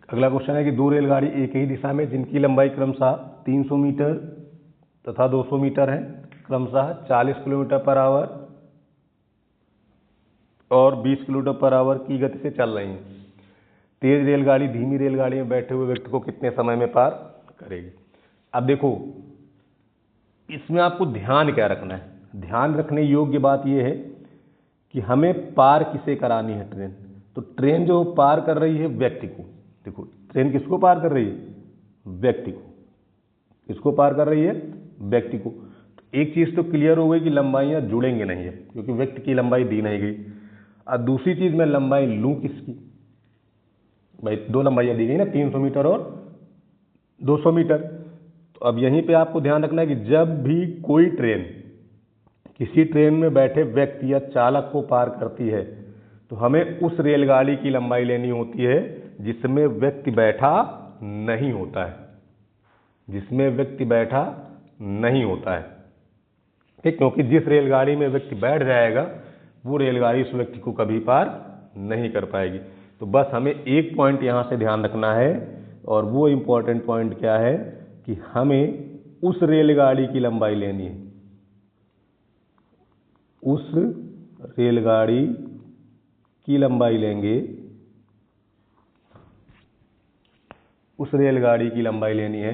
अगला क्वेश्चन है कि 2 रेलगाड़ी एक ही दिशा में जिनकी लंबाई क्रमशः 300 मीटर तथा 200 मीटर है, क्रमशः 40 किलोमीटर पर आवर और 20 किलोमीटर पर आवर की गति से चल रही हैं। तेज रेलगाड़ी धीमी रेलगाड़ी में बैठे हुए व्यक्ति को कितने समय में पार करेगी। अब देखो इसमें आपको ध्यान क्या रखना है। ध्यान रखने योग्य बात यह है कि हमें पार किसे करानी है ट्रेन। तो ट्रेन जो पार कर रही है व्यक्ति को, देखो ट्रेन किसको पार कर रही है, व्यक्ति को। किसको पार कर रही है, व्यक्ति को। तो एक चीज़ तो क्लियर हो गई कि लंबाइयाँ जुड़ेंगे नहीं है क्योंकि व्यक्ति की लंबाई दी नहीं गई। अब दूसरी चीज़ मैं लंबाई लूँ किसकी, भाई 2 लंबाइयाँ दी गई ना, 300 मीटर और 200 मीटर। तो अब यहीं पे आपको ध्यान रखना है कि जब भी कोई ट्रेन किसी ट्रेन में बैठे व्यक्ति या चालक को पार करती है तो हमें उस रेलगाड़ी की लंबाई लेनी होती है जिसमें व्यक्ति बैठा नहीं होता है, जिसमें व्यक्ति बैठा नहीं होता है, ठीक। क्योंकि जिस रेलगाड़ी में व्यक्ति बैठ जाएगा वो रेलगाड़ी उस व्यक्ति को कभी पार नहीं कर पाएगी। तो बस हमें एक पॉइंट यहाँ से ध्यान रखना है, और वो इम्पोर्टेंट पॉइंट क्या है कि हमें उस रेलगाड़ी की लंबाई लेनी है, उस रेलगाड़ी की लंबाई लेंगे, उस रेलगाड़ी की लंबाई लेनी है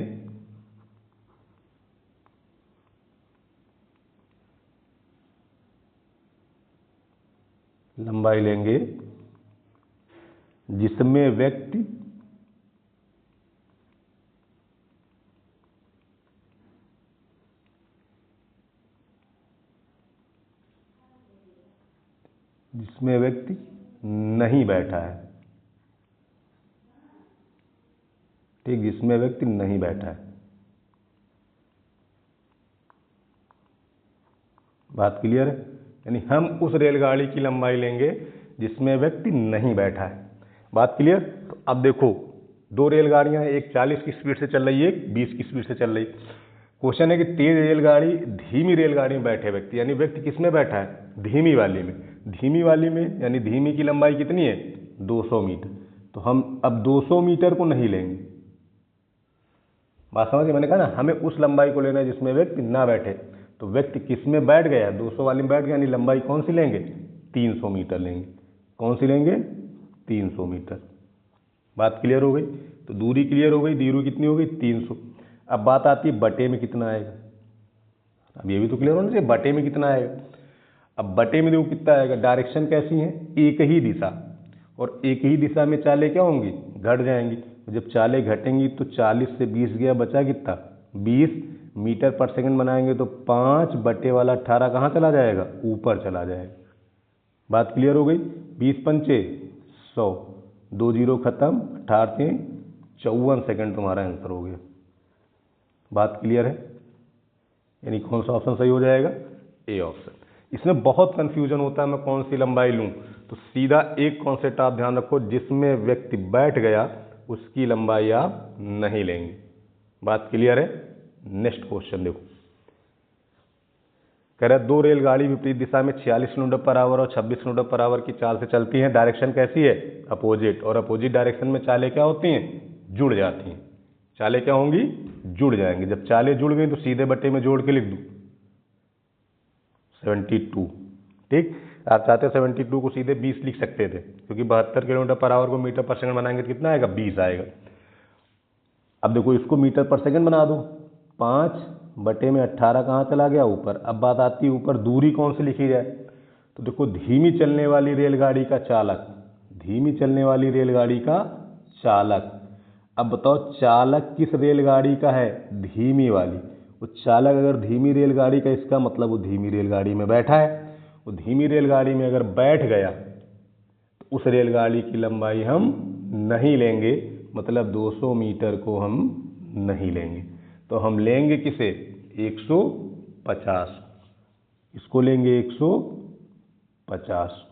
लंबाई लेंगे जिसमें व्यक्ति नहीं बैठा है, ठीक, जिसमें व्यक्ति नहीं बैठा है। बात क्लियर है? यानी हम उस रेलगाड़ी की लंबाई लेंगे जिसमें व्यक्ति नहीं बैठा है। बात क्लियर? तो अब देखो 2 रेलगाड़ियां हैं, एक 40 की स्पीड से चल रही है, एक 20 की स्पीड से चल रही है। क्वेश्चन है कि तेज रेलगाड़ी धीमी रेलगाड़ी में बैठे व्यक्ति, यानी व्यक्ति किस में बैठा है, धीमी वाली में। धीमी वाली में यानी धीमी की लंबाई कितनी है, 200 मीटर। तो हम अब 200 मीटर को नहीं लेंगे। बात समझिए, मैंने कहा ना हमें उस लंबाई को लेना है जिसमें व्यक्ति ना बैठे। तो व्यक्ति किस में बैठ गया, 200 वाली में बैठ गया, यानी लंबाई कौन सी लेंगे, 300 मीटर लेंगे। कौन सी लेंगे, 300 मीटर। बात क्लियर हो गई? तो दूरी क्लियर हो गई, दूरी कितनी हो गई, 300। अब बात आती है बटे में कितना आएगा। अब ये भी तो क्लियर होना चाहिए, बटे में कितना आएगा। अब बटे में देखो कितना आएगा, डायरेक्शन कैसी है, एक ही दिशा, और एक ही दिशा में चालें क्या होंगी, घट जाएंगी। जब चालें घटेंगी तो 40 से 20 गया, बचा कितना 20 मीटर पर सेकंड बनाएंगे तो 5 बटे वाला 18 कहाँ चला जाएगा, ऊपर चला जाएगा। बात क्लियर हो गई। 20 पंचे 100, 2 जीरो खत्म, 18 से 54 सेकंड तुम्हारा आंसर हो गया। बात क्लियर है, यानी कौन सा ऑप्शन सही हो जाएगा, ए ऑप्शन। इसमें बहुत कंफ्यूजन होता है मैं कौन सी लंबाई लूं, तो सीधा एक कॉन्सेप्ट आप ध्यान रखो, जिसमें व्यक्ति बैठ गया उसकी लंबाई आप नहीं लेंगे। बात क्लियर है। नेक्स्ट क्वेश्चन देखो, कह रहा है 2 रेलगाड़ी विपरीत दिशा में 46 किलोमीटर पर आवर और 26 किलोमीटर पर आवर की चाल से चलती हैं। डायरेक्शन कैसी है, अपोजिट, और अपोजिट डायरेक्शन में चालें क्या होती हैं, जुड़ जाती हैं। चालें क्या होंगी, जुड़ जाएंगी। जब चालें जुड़ गई तो सीधे बट्टे में जोड़ के लिख दूं 72। ठीक, आप चाहते 72 को सीधे 20 लिख सकते थे, क्योंकि 72 किलोमीटर पर आवर को मीटर पर सेकंड बनाएंगे तो कितना आएगा, 20 आएगा। अब देखो इसको मीटर पर सेकंड बना दो, 5 बटे में 18 कहाँ चला गया, ऊपर। अब बात आती है ऊपर दूरी कौन सी लिखी जाए, तो देखो धीमी चलने वाली रेलगाड़ी का चालक, धीमी चलने वाली रेलगाड़ी का चालक। अब बताओ चालक किस रेलगाड़ी का है, धीमी वाली। वो चालक अगर धीमी रेलगाड़ी का, इसका मतलब वो धीमी रेलगाड़ी में बैठा है। वो धीमी रेलगाड़ी में अगर बैठ गया तो उस रेलगाड़ी की लंबाई हम नहीं लेंगे, मतलब 200 मीटर को हम नहीं लेंगे। तो हम लेंगे किसे, 150, इसको लेंगे 150।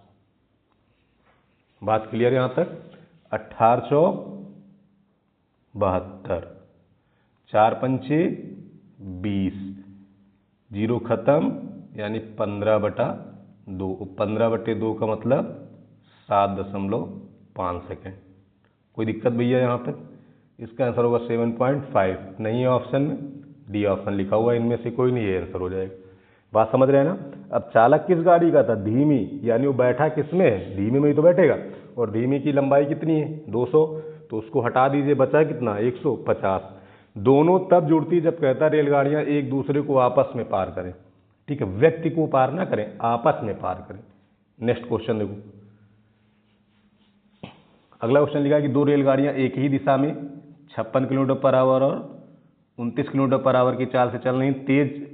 बात क्लियर यहां तक। 1872, 4 पंचे 20, जीरो खत्म, यानी 15/2। 15/2 का मतलब 7.5 सेकेंड। कोई दिक्कत भैया यहाँ तक। इसका आंसर होगा 7.5। नहीं है ऑप्शन में, डी ऑप्शन लिखा हुआ है, इनमें से कोई नहीं है, आंसर हो जाएगा। बात समझ रहे हैं ना। अब चालक किस गाड़ी का था, धीमी, यानी वो बैठा किस में है, धीमी में ही तो बैठेगा। और धीमी की लंबाई कितनी है, 200, तो उसको हटा दीजिए, बचा कितना, 150। दोनों तब जुड़ती जब कहता रेलगाड़ियां एक दूसरे को आपस में पार करें। ठीक है, व्यक्ति को पार ना करें, आपस में पार करें। नेक्स्ट क्वेश्चन देखो, अगला क्वेश्चन लिखा है कि 2 रेलगाड़ियां एक ही दिशा में 56 किलोमीटर पर आवर और 29 किलोमीटर पर आवर की चाल से चल रही। तेज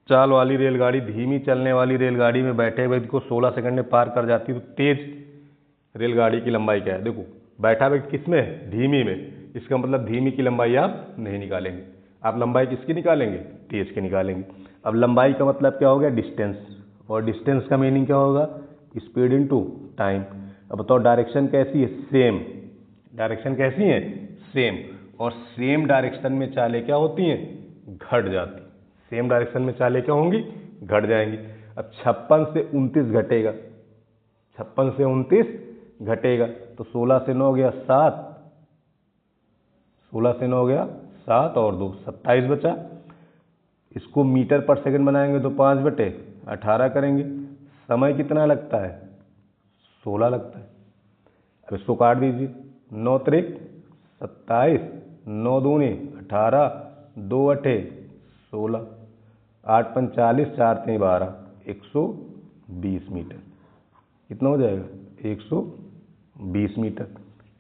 चाल वाली रेलगाड़ी धीमी चलने वाली रेलगाड़ी में बैठे व्यक्ति को 16 सेकंड में पार कर जाती है। तो तेज रेलगाड़ी की लंबाई क्या है, देखो बैठा व्यक्ति किस में है, धीमी में। इसका मतलब धीमी की लंबाई आप नहीं निकालेंगे, आप लंबाई किसकी निकालेंगे, तेज की निकालेंगे। अब लंबाई का मतलब क्या हो गया, डिस्टेंस, और डिस्टेंस का मीनिंग क्या होगा, स्पीड इनटू टाइम। अब बताओ डायरेक्शन कैसी है, सेम। डायरेक्शन कैसी है, सेम। और सेम डायरेक्शन में चालें क्या होती हैं, घट जाती। सेम डायरेक्शन में चालें क्या होंगी, घट जाएंगी। अब 56 से 29 घटेगा, 56 से 29 घटेगा, तो 16 से 9 गया 7, 16 से 9 गया 7 और 2 27 बचा। इसको मीटर पर सेकंड बनाएंगे तो 5/18 करेंगे। समय कितना लगता है, 16 लगता है। अब इसको काट दीजिए, 9 त्रिक 27, 9 दूनी 18, 2 अठे 16, 8 पंच 40, 4 3 12, 120 मीटर। कितना हो जाएगा, 120 मीटर।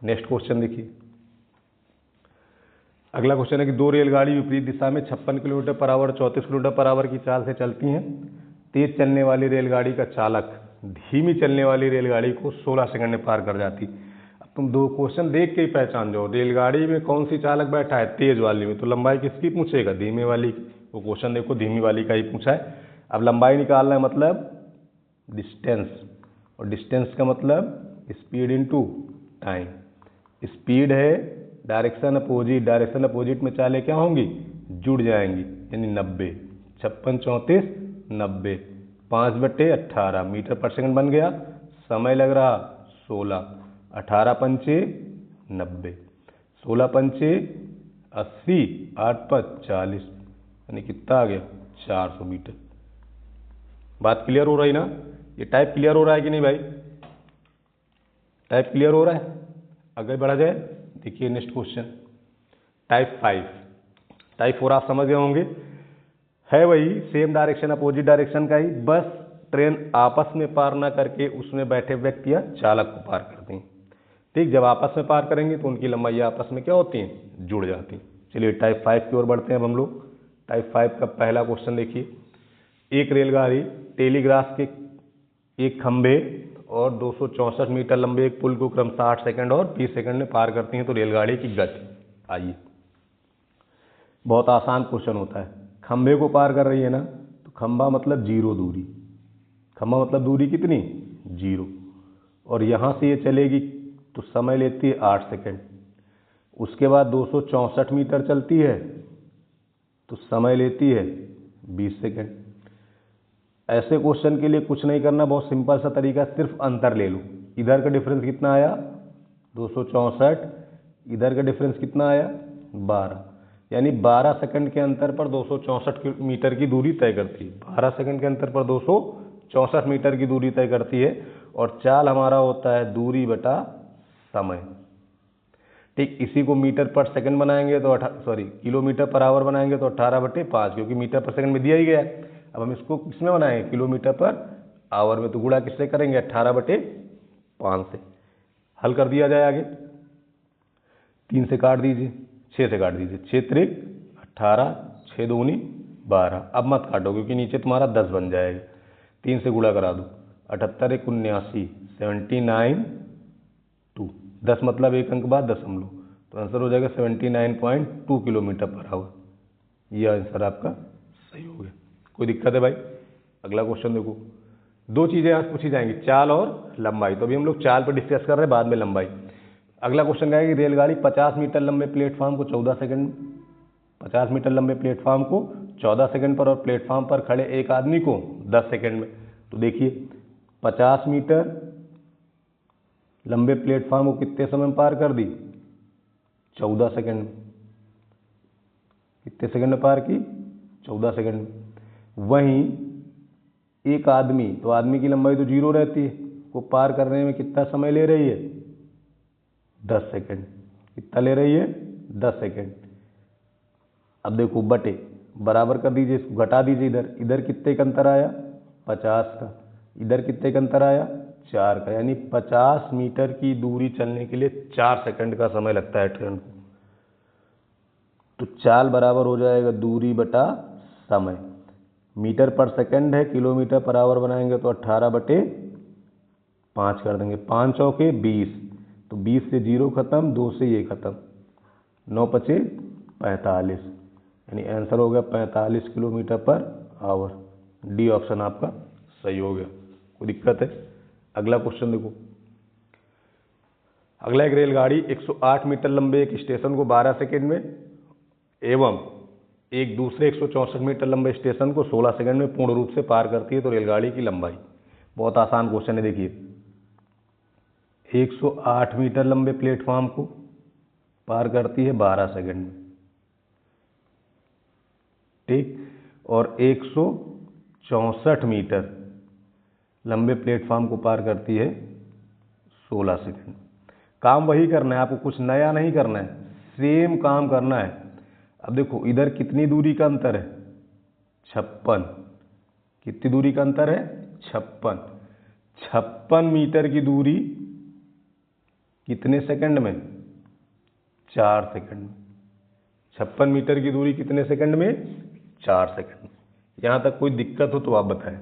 नेक्स्ट क्वेश्चन देखिए, अगला क्वेश्चन है कि 2 रेलगाड़ी विपरीत दिशा में 56 kilometre per hour 34 kilometre per hour की चाल से चलती हैं। तेज चलने वाली रेलगाड़ी का चालक धीमी चलने वाली रेलगाड़ी को 16 सेकंड में पार कर जाती। अब तुम 2 क्वेश्चन देख के ही पहचान जाओ, रेलगाड़ी में कौन सी चालक बैठा है, तेज वाली में, तो लंबाई किसकी पूछेगा, धीमे वाली की। वो क्वेश्चन देखो धीमी वाली का ही पूछा है। अब लंबाई निकालना है, मतलब डिस्टेंस, और डिस्टेंस का मतलब स्पीड इनटू टाइम। स्पीड है डायरेक्शन अपोजिट, डायरेक्शन अपोजिट में चालें क्या होंगी, जुड़ जाएंगी, यानी 90। 56 34 90, 5/18 मीटर पर सेकंड बन गया। समय लग रहा 16, 18 पंचे 90, 16 पंचे 80, 8 5 40, यानी कितना आ गया, 400 मीटर। बात क्लियर हो रही ना, ये टाइप क्लियर हो रहा है कि नहीं भाई, टाइप क्लियर हो रहा है। आगे बढ़ा जाए, देखिए नेक्स्ट क्वेश्चन टाइप 5। टाइप 4 आप समझ गए होंगे, है वही सेम डायरेक्शन अपोजिट डायरेक्शन का ही, बस ट्रेन आपस में पार ना करके उसमें बैठे व्यक्ति या चालक को पार करती है। ठीक, जब आपस में पार करेंगे तो उनकी लंबाई आपस में क्या होती हैं, जुड़ जाती हैं। चलिए टाइप 5 की ओर बढ़ते हैं अब हम लोग। टाइप 5 का पहला क्वेश्चन देखिए, एक रेलगाड़ी टेलीग्राफ के एक खंभे और 264 मीटर लंबे एक पुल को क्रम 60 सेकंड और 20 सेकंड में पार करती हैं, तो रेलगाड़ी की गति। आइए, बहुत आसान क्वेश्चन होता है। खंभे को पार कर रही है ना, तो खंभा मतलब जीरो दूरी, खंभा मतलब दूरी कितनी, जीरो, और यहाँ से ये चलेगी तो समय लेती है 8 सेकंड। उसके बाद 264 मीटर चलती है तो समय लेती है 20 सेकंड। ऐसे क्वेश्चन के लिए कुछ नहीं करना, बहुत सिंपल सा तरीका, सिर्फ अंतर ले लो। इधर का डिफरेंस कितना आया 264, इधर का डिफरेंस कितना आया 12, यानी 12 सेकंड के अंतर पर 264 मीटर की दूरी तय करती है। 12 सेकंड के अंतर पर 264 मीटर की दूरी तय करती है, और चाल हमारा होता है दूरी बटा समय। ठीक, इसी को मीटर पर सेकंड बनाएंगे तो किलोमीटर पर आवर बनाएंगे तो 18/5, क्योंकि मीटर पर सेकंड में दिया ही गया है। अब हम इसको किसमें बनाएंगे, किलोमीटर पर आवर में, तो गुणा किससे करेंगे 18/5 से। हल कर दिया जाए आगे, 3 से काट दीजिए, 6 से काट दीजिए, 6 त्रिक 18, 6 दूनी 12। अब मत काटो क्योंकि नीचे तुम्हारा 10 बन जाएगा, 3 से गुणा करा दो, 78 × 79, 79.2, 10 मतलब एक अंक बाद दशमलव, तो आंसर हो जाएगा 79.2 किलोमीटर पर आवर। यह आंसर आपका सही हो गया। कोई दिक्कत है भाई? अगला क्वेश्चन देखो, दो चीज़ें यहाँ पूछी जाएंगी, चाल और लंबाई। तो अभी हम लोग चाल पर डिस्कस कर रहे हैं, बाद में लंबाई। अगला क्वेश्चन क्या है कि रेलगाड़ी 50 मीटर लंबे प्लेटफॉर्म को 14 सेकंड 50 मीटर लंबे प्लेटफॉर्म को 14 सेकंड पर और प्लेटफॉर्म पर खड़े एक आदमी को 10 सेकंड में। तो देखिए 50 मीटर लंबे प्लेटफॉर्म को कितने समय में पार कर दी, 14 सेकंड में। कितने सेकंड में पार की, 14 सेकंड में। वहीं एक आदमी, तो आदमी की लंबाई तो जीरो रहती है, को पार करने में कितना समय ले रही है, 10 सेकंड। कितना ले रही है, 10 सेकंड। अब देखो बटे बराबर कर दीजिए, इसको घटा दीजिए, इधर इधर कितने का अंतर आया, 50 का, इधर कितने का अंतर आया, 4 का, यानी 50 मीटर की दूरी चलने के लिए 4 सेकंड का समय लगता है ट्रेन को। तो चाल बराबर हो जाएगा दूरी बटा समय। मीटर पर सेकंड है, किलोमीटर पर आवर बनाएंगे तो 18/5 कर देंगे, 5 चौके 20, तो 20 से 0 खत्म, 2 से ये खत्म, 9 पचे 45, यानी आंसर हो गया 45 kilometre per hour. D option आपका सही हो गया। कोई दिक्कत है? अगला क्वेश्चन देखो, अगला एक रेलगाड़ी 108 मीटर लंबे एक स्टेशन को 12 सेकंड में एवं एक दूसरे 164 मीटर लंबे स्टेशन को 16 सेकंड में पूर्ण रूप से पार करती है, तो रेलगाड़ी की लंबाई। बहुत आसान क्वेश्चन है, देखिए 108 मीटर लंबे प्लेटफॉर्म को पार करती है 12 सेकंड में, ठीक, और 164 मीटर लंबे प्लेटफॉर्म को पार करती है 16 सेकंड। काम वही करना है आपको, कुछ नया नहीं करना है, सेम काम करना है। अब देखो इधर कितनी दूरी का अंतर है, 56। कितनी दूरी का अंतर है, 56। 56 मीटर की दूरी कितने सेकंड में, 4 सेकंड में। 56 मीटर की दूरी कितने सेकंड में, 4 सेकंड। यहाँ तक कोई दिक्कत हो तो आप बताएं।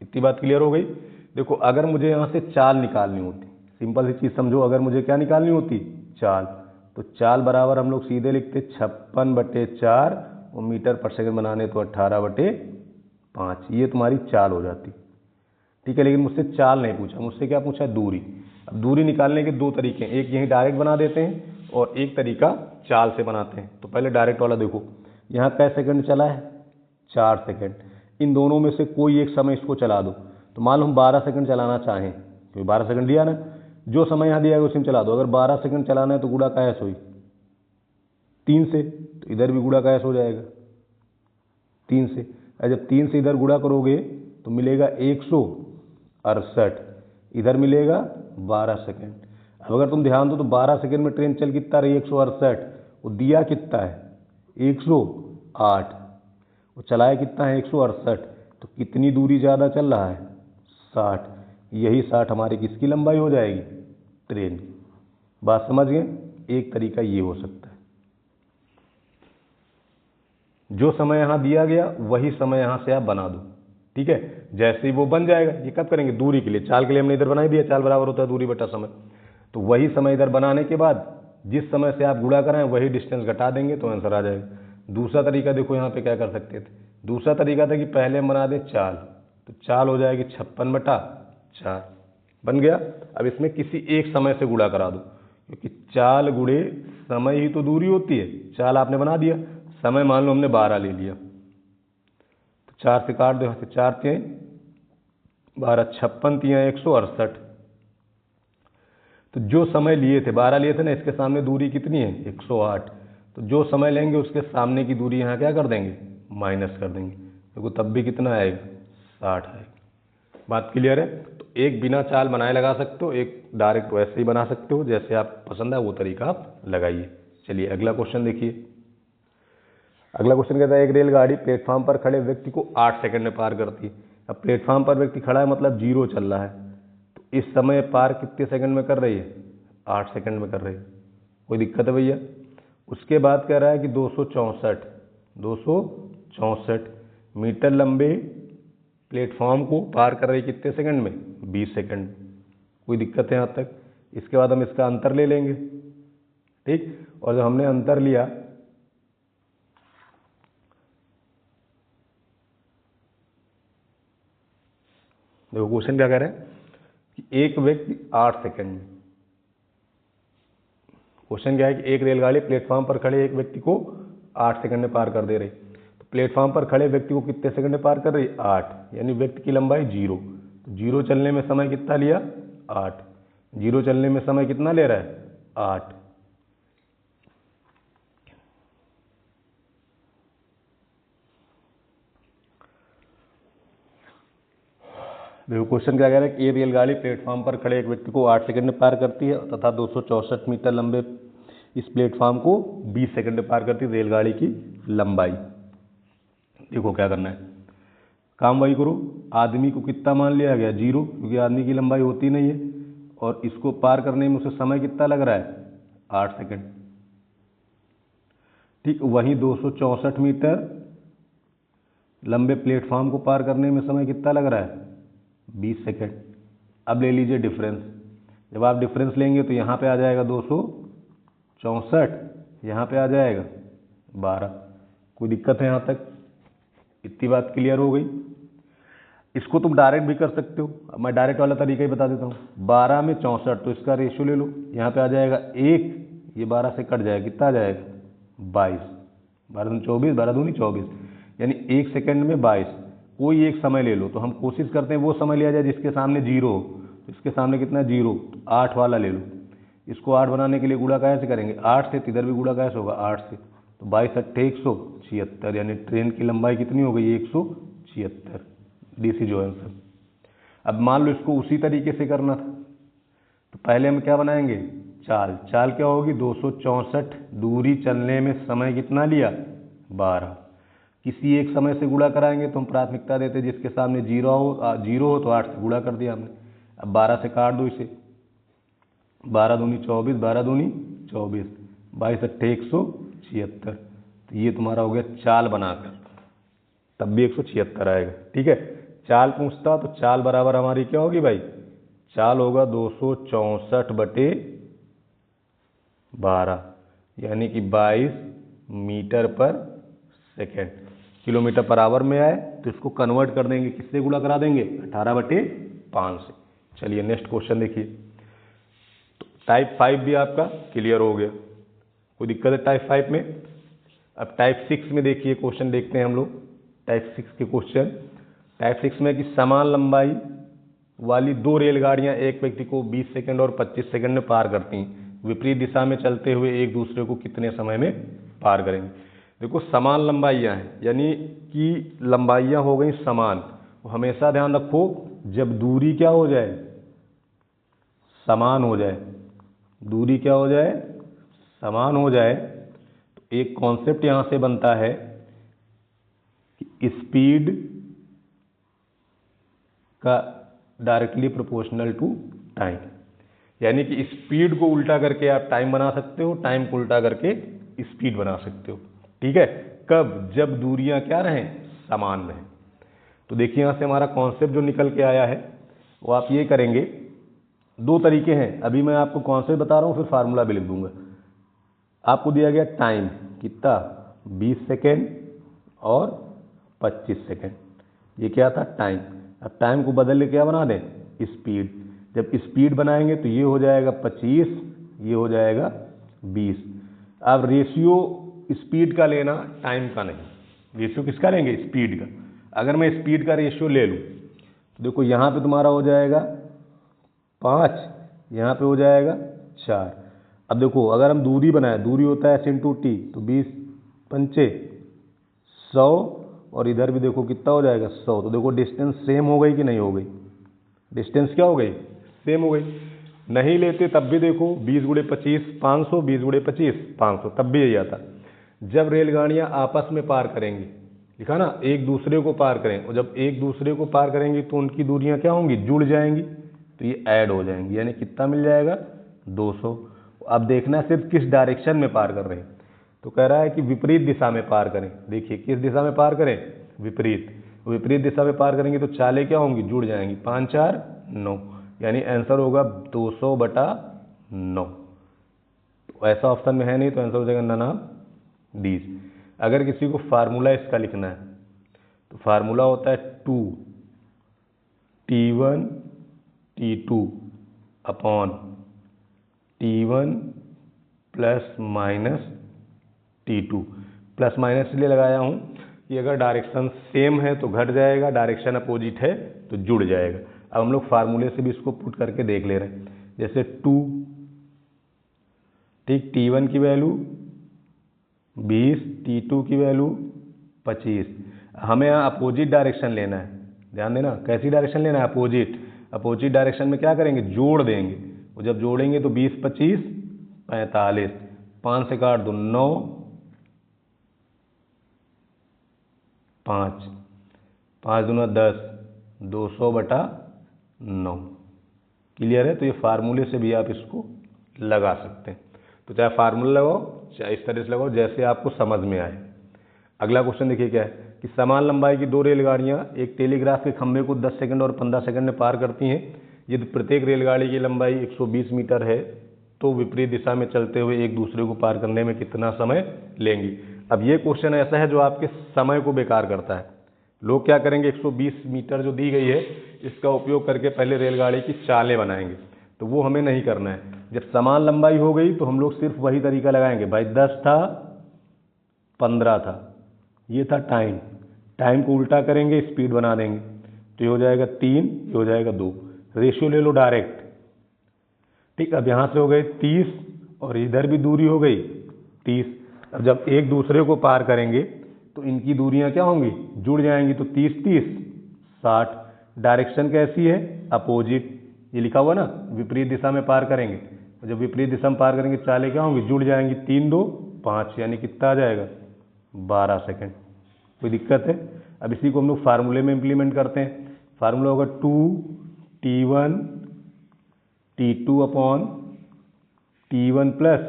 इतनी बात क्लियर हो गई? देखो अगर मुझे यहाँ से चाल निकालनी होती, सिंपल सी चीज़ समझो, अगर मुझे क्या निकालनी होती, चाल, तो चाल बराबर हम लोग सीधे लिखते 56/4, और मीटर पर सेकंड बनाने तो 18/5, ये तुम्हारी चाल हो जाती, ठीक है। लेकिन मुझसे चाल नहीं पूछा, मुझसे क्या पूछा, दूरी। अब दूरी निकालने के दो तरीके हैं, एक यहीं डायरेक्ट बना देते हैं और एक तरीका चाल से बनाते हैं। तो पहले डायरेक्ट वाला देखो, यहाँ कै सेकंड चला है, 4 सेकंड। इन दोनों में से कोई एक समय इसको चला दो, तो मान लो हम 12 सेकंड चलाना चाहें, क्योंकि 12 सेकंड दिया ना, जो समय यहाँ दिया है उसी में चला दो। अगर 12 सेकंड चलाना है तो गुणा कैश हुई 3 से, तो इधर भी गुणा कैश हो जाएगा 3 से। और जब 3 से इधर गुणा करोगे तो मिलेगा 168, इधर मिलेगा 12 सेकंड। अब अगर तुम ध्यान दो तो 12 सेकंड में ट्रेन चल कितना रही, 168, वो दिया कितना है, 108, वो चलाया कितना है, 168, तो कितनी दूरी ज़्यादा चल रहा है, 60, यही 60 हमारी किसकी लंबाई हो जाएगी, ट्रेन की। बात समझ गए। एक तरीका ये हो सकता है, जो समय यहाँ दिया गया वही समय यहाँ से आप बना दो, ठीक है। जैसे ही वो बन जाएगा, ये कब करेंगे, दूरी के लिए, चाल के लिए हमने इधर बना ही दिया, चाल बराबर होता है दूरी बटा समय। तो वही समय इधर बनाने के बाद जिस समय से आप गुणा कराएं वही डिस्टेंस घटा देंगे तो आंसर आ जाएगा। दूसरा तरीका देखो यहाँ पे क्या कर सकते थे, दूसरा तरीका था कि पहले हम बना दें चाल, तो चाल हो जाएगी 56/4 बन गया। अब इसमें किसी एक समय से गुणा करा दो, क्योंकि चाल गुणे समय ही तो दूरी होती है। चाल आपने बना दिया, समय मान लो हमने 12 ले लिया, तो 4 से काट दो, 4 3 12, 56 3 168। तो जो समय लिए थे 12 लिए थे ना, इसके सामने दूरी कितनी है 108, तो जो समय लेंगे उसके सामने की दूरी यहाँ क्या कर देंगे, माइनस कर देंगे। देखो तब भी कितना आएगा, 60 आएगा। बात क्लियर है। तो एक बिना चाल बनाए लगा सकते हो, एक डायरेक्ट वैसे ही बना सकते हो, जैसे आप पसंद है वो तरीका आप लगाइए। चलिए अगला क्वेश्चन देखिए। अगला क्वेश्चन कहता है एक रेलगाड़ी प्लेटफॉर्म पर खड़े व्यक्ति को 8 सेकंड में पार करती है। अब प्लेटफॉर्म पर व्यक्ति खड़ा है मतलब 0 चल रहा है, तो इस समय पार कितने सेकंड में कर रही है, 8 सेकंड में कर रही है। कोई दिक्कत है भैया। उसके बाद कह रहा है कि 264 मीटर लंबे प्लेटफॉर्म को पार कर रही है कितने सेकंड में, 20 सेकंड। कोई दिक्कत है यहाँ तक। इसके बाद हम इसका अंतर ले लेंगे, ठीक। और जब हमने अंतर लिया, देखो क्वेश्चन क्या कह रहे हैं कि एक व्यक्ति 8 सेकंड में, क्वेश्चन क्या है कि एक रेलगाड़ी प्लेटफॉर्म पर खड़े एक व्यक्ति को 8 सेकंड में पार कर दे रही। तो प्लेटफॉर्म पर खड़े व्यक्ति को कितने सेकंड में पार कर रही, 8, यानी व्यक्ति की लंबाई 0। तो 0 चलने में समय कितना लिया, 8। 0 चलने में समय कितना ले रहा है, 8। देखो क्वेश्चन क्या कह रहा है कि ये रेलगाड़ी प्लेटफॉर्म पर खड़े एक व्यक्ति को 8 सेकंड में पार करती है तथा 264 मीटर लंबे इस प्लेटफॉर्म को 20 सेकंड में पार करती है रेलगाड़ी की लंबाई। देखो क्या करना है, काम वही करो। आदमी को कितना मान लिया गया, 0, क्योंकि आदमी की लंबाई होती नहीं है, और इसको पार करने में उसे समय कितना लग रहा है, 8 सेकंड, ठीक। वहीं 264 मीटर लंबे प्लेटफॉर्म को पार करने में समय कितना लग रहा है, 20 सेकंड। अब ले लीजिए डिफरेंस। जब आप डिफरेंस लेंगे तो यहाँ पे आ जाएगा 264, यहाँ पे आ जाएगा 12। कोई दिक्कत है यहाँ तक, इतनी बात क्लियर हो गई। इसको तुम डायरेक्ट भी कर सकते हो, अब मैं डायरेक्ट वाला तरीका ही बता देता हूँ। 12 में 64, तो इसका रेशियो ले लो, यहाँ पे आ जाएगा 1, ये 12 से कट जाएगा, कितना आ जाएगा, 22। 12 दूनी 24, 12 दूनी 24, यानी 1 सेकंड में 22। कोई एक समय ले लो, तो हम कोशिश करते हैं वो समय लिया जाए जिसके सामने 0 हो। तो इसके सामने कितना 0, तो 8 वाला ले लो। इसको 8 बनाने के लिए गुणा कैसे करेंगे, 8 से, इधर भी गुणा कैसे होगा, 8 से। तो 22 8 176, यानी ट्रेन की लंबाई कितनी हो गई, 176। DC जो आंसर। अब मान लो इसको उसी तरीके से करना था, तो पहले हम क्या बनाएंगे, चाल। चाल क्या होगी, 264 दूरी चलने में समय कितना लिया, 12। किसी एक समय से गुणा कराएंगे तो हम प्राथमिकता देते जिसके सामने 0 हो, तो 8 से गुणा कर दिया हमने। अब 12 से काट दो इसे, 12 दूनी 24, 12 दूनी 24, 22 8 176। तो ये तुम्हारा हो गया चाल बनाकर, तब भी 176 आएगा, ठीक है। चाल पूछता तो चाल बराबर हमारी क्या होगी भाई, चाल होगा 264/12, यानी कि 22 मीटर पर सेकेंड। किलोमीटर पर आवर में आए तो इसको कन्वर्ट कर देंगे, किससे गुणा करा देंगे, 18/5 से। चलिए नेक्स्ट क्वेश्चन देखिए। तो टाइप 5 भी आपका क्लियर हो गया, कोई दिक्कत है टाइप 5 में। अब टाइप 6 में देखिए, क्वेश्चन देखते हैं हम लोग टाइप 6 के क्वेश्चन। टाइप 6 में कि समान लंबाई वाली 2 रेलगाड़ियां एक व्यक्ति को 20 सेकंड और 25 सेकंड में पार करती हैं, विपरीत दिशा में चलते हुए एक दूसरे को कितने समय में पार करेंगे। देखो समान लंबाइयां हैं, यानी कि लंबाइयां हो गई समान। हमेशा ध्यान रखो जब दूरी क्या हो जाए, समान हो जाए, दूरी क्या हो जाए, समान हो जाए, तो एक कॉन्सेप्ट यहां से बनता है कि स्पीड का डायरेक्टली प्रोपोर्शनल टू टाइम। यानी कि स्पीड को उल्टा करके आप टाइम बना सकते हो, टाइम को उल्टा करके स्पीड बना सकते हो। ठीक है, कब? जब दूरियां क्या रहें? समान रहें। तो देखिए यहाँ से हमारा कॉन्सेप्ट जो निकल के आया है वो आप ये करेंगे, दो तरीके हैं। अभी मैं आपको कॉन्सेप्ट बता रहा हूँ, फिर फार्मूला भी लिख दूंगा। आपको दिया गया टाइम कितना? 20 सेकेंड और 25 सेकेंड। ये क्या था? टाइम। अब टाइम को बदल के क्या बना दें? स्पीड। जब स्पीड बनाएंगे तो ये हो जाएगा 25, ये हो जाएगा 20। अब रेशियो स्पीड का लेना, टाइम का नहीं। रेशियो किसका लेंगे? स्पीड का। अगर मैं स्पीड का रेशियो ले लूँ तो देखो यहाँ पे तुम्हारा हो जाएगा 5, यहाँ पे हो जाएगा 4। अब देखो अगर हम दूरी बनाएं, दूरी होता है s/t, तो 20 पंचे 100, और इधर भी देखो कितना हो जाएगा 100। तो देखो डिस्टेंस सेम हो गई कि नहीं हो गई? डिस्टेंस क्या हो गई? सेम हो गई। नहीं लेते तब भी देखो 20 × 25 500, 20 × 25 500, तब भी यही आता। जब रेलगाड़ियां आपस में पार करेंगी, लिखा ना, एक दूसरे को पार करें, और जब एक दूसरे को पार करेंगी तो उनकी दूरियां क्या होंगी? जुड़ जाएंगी, तो ये ऐड हो जाएंगी। यानी कितना मिल जाएगा? 200। अब देखना सिर्फ किस डायरेक्शन में पार कर रहे हैं। तो कह रहा है कि विपरीत दिशा में पार करें। देखिए किस दिशा में पार करें? विपरीत। विपरीत दिशा में पार करेंगे तो चालें क्या होंगी? जुड़ जाएंगी। 5 4 9, यानी आंसर होगा 200/9। तो ऐसा ऑप्शन में है नहीं, तो आंसर हो जाएगा नन ऑफ दीज। अगर किसी को फार्मूला इसका लिखना है तो फार्मूला होता है 2T1 T2 upon T1 plus minus T2। Plus minus इसलिए लगाया हूँ कि अगर डायरेक्शन सेम है तो घट जाएगा, डायरेक्शन अपोजिट है तो जुड़ जाएगा। अब हम लोग फार्मूले से भी इसको पुट करके देख ले रहे हैं। जैसे 2, ठीक, T1 की वैल्यू 20, T2 की वैल्यू 25। हमें यहाँ अपोजिट डायरेक्शन लेना है, ध्यान देना। कैसी डायरेक्शन लेना है? अपोजिट। अपोजिट डायरेक्शन में क्या करेंगे? जोड़ देंगे। और जब जोड़ेंगे तो 20 25 45, 5 से काट दो 9, 5 5 दूना 10, 200/9। क्लियर है? तो ये फार्मूले से भी आप इसको लगा सकते हैं। तो चाहे फार्मूला लगाओ, चाहे इस तरह से लगाओ, जैसे आपको समझ में आए। अगला क्वेश्चन देखिए क्या है कि समान लंबाई की 2 रेलगाड़ियां एक टेलीग्राफ के खंभे को 10 सेकंड और 15 सेकंड में पार करती हैं। यदि प्रत्येक रेलगाड़ी की लंबाई 120 मीटर है तो विपरीत दिशा में चलते हुए एक दूसरे को पार करने में कितना समय लेंगी? अब ये क्वेश्चन ऐसा है जो आपके समय को बेकार करता है। लोग क्या करेंगे? 120 मीटर जो दी गई है इसका उपयोग करके पहले रेलगाड़ी की चालें बनाएंगे, तो वो हमें नहीं करना है। जब समान लंबाई हो गई तो हम लोग सिर्फ वही तरीका लगाएंगे। भाई 10 था, 15 था, ये था टाइम। टाइम को उल्टा करेंगे, स्पीड बना देंगे, तो ये हो जाएगा 3, ये हो जाएगा 2। रेशियो ले लो डायरेक्ट। ठीक, अब यहाँ से हो गए 30 और इधर भी दूरी हो गई 30। अब जब एक दूसरे को पार करेंगे तो इनकी दूरियां क्या होंगी? जुड़ जाएंगी। तो 30 30 60। डायरेक्शन कैसी है? अपोजिट। ये लिखा हुआ ना, विपरीत दिशा में पार करेंगे। जब विपरीत दिशा में पार करेंगे चालें क्या होंगी? जुड़ जाएंगी। 3 2 5, यानी कितना आ जाएगा? 12 सेकेंड। कोई दिक्कत है? अब इसी को हम लोग फार्मूले में इंप्लीमेंट करते हैं। फार्मूला होगा 2T1 T2 upon T1 plus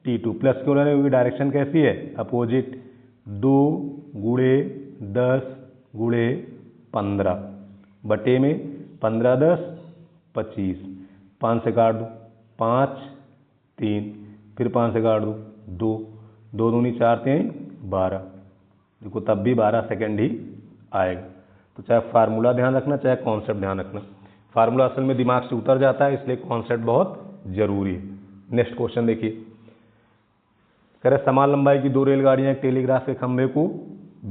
T2। Plus क्यों लेना? क्योंकि डायरेक्शन कैसी है? अपोजिट। 2 × 10 × 15 बटे में 15 10 25। 5 से काट दो 5 3, फिर 5 से काट दो 2, 2 दूनी 4 3 12। देखो तब भी 12 सेकेंड ही आएगा। तो चाहे फार्मूला ध्यान रखना, चाहे कॉन्सेप्ट ध्यान रखना। फार्मूला असल में दिमाग से उतर जाता है, इसलिए कॉन्सेप्ट बहुत जरूरी है। नेक्स्ट क्वेश्चन देखिए, कह रहे समान लंबाई की 2 रेलगाड़ियां एक टेलीग्राफ के खंभे को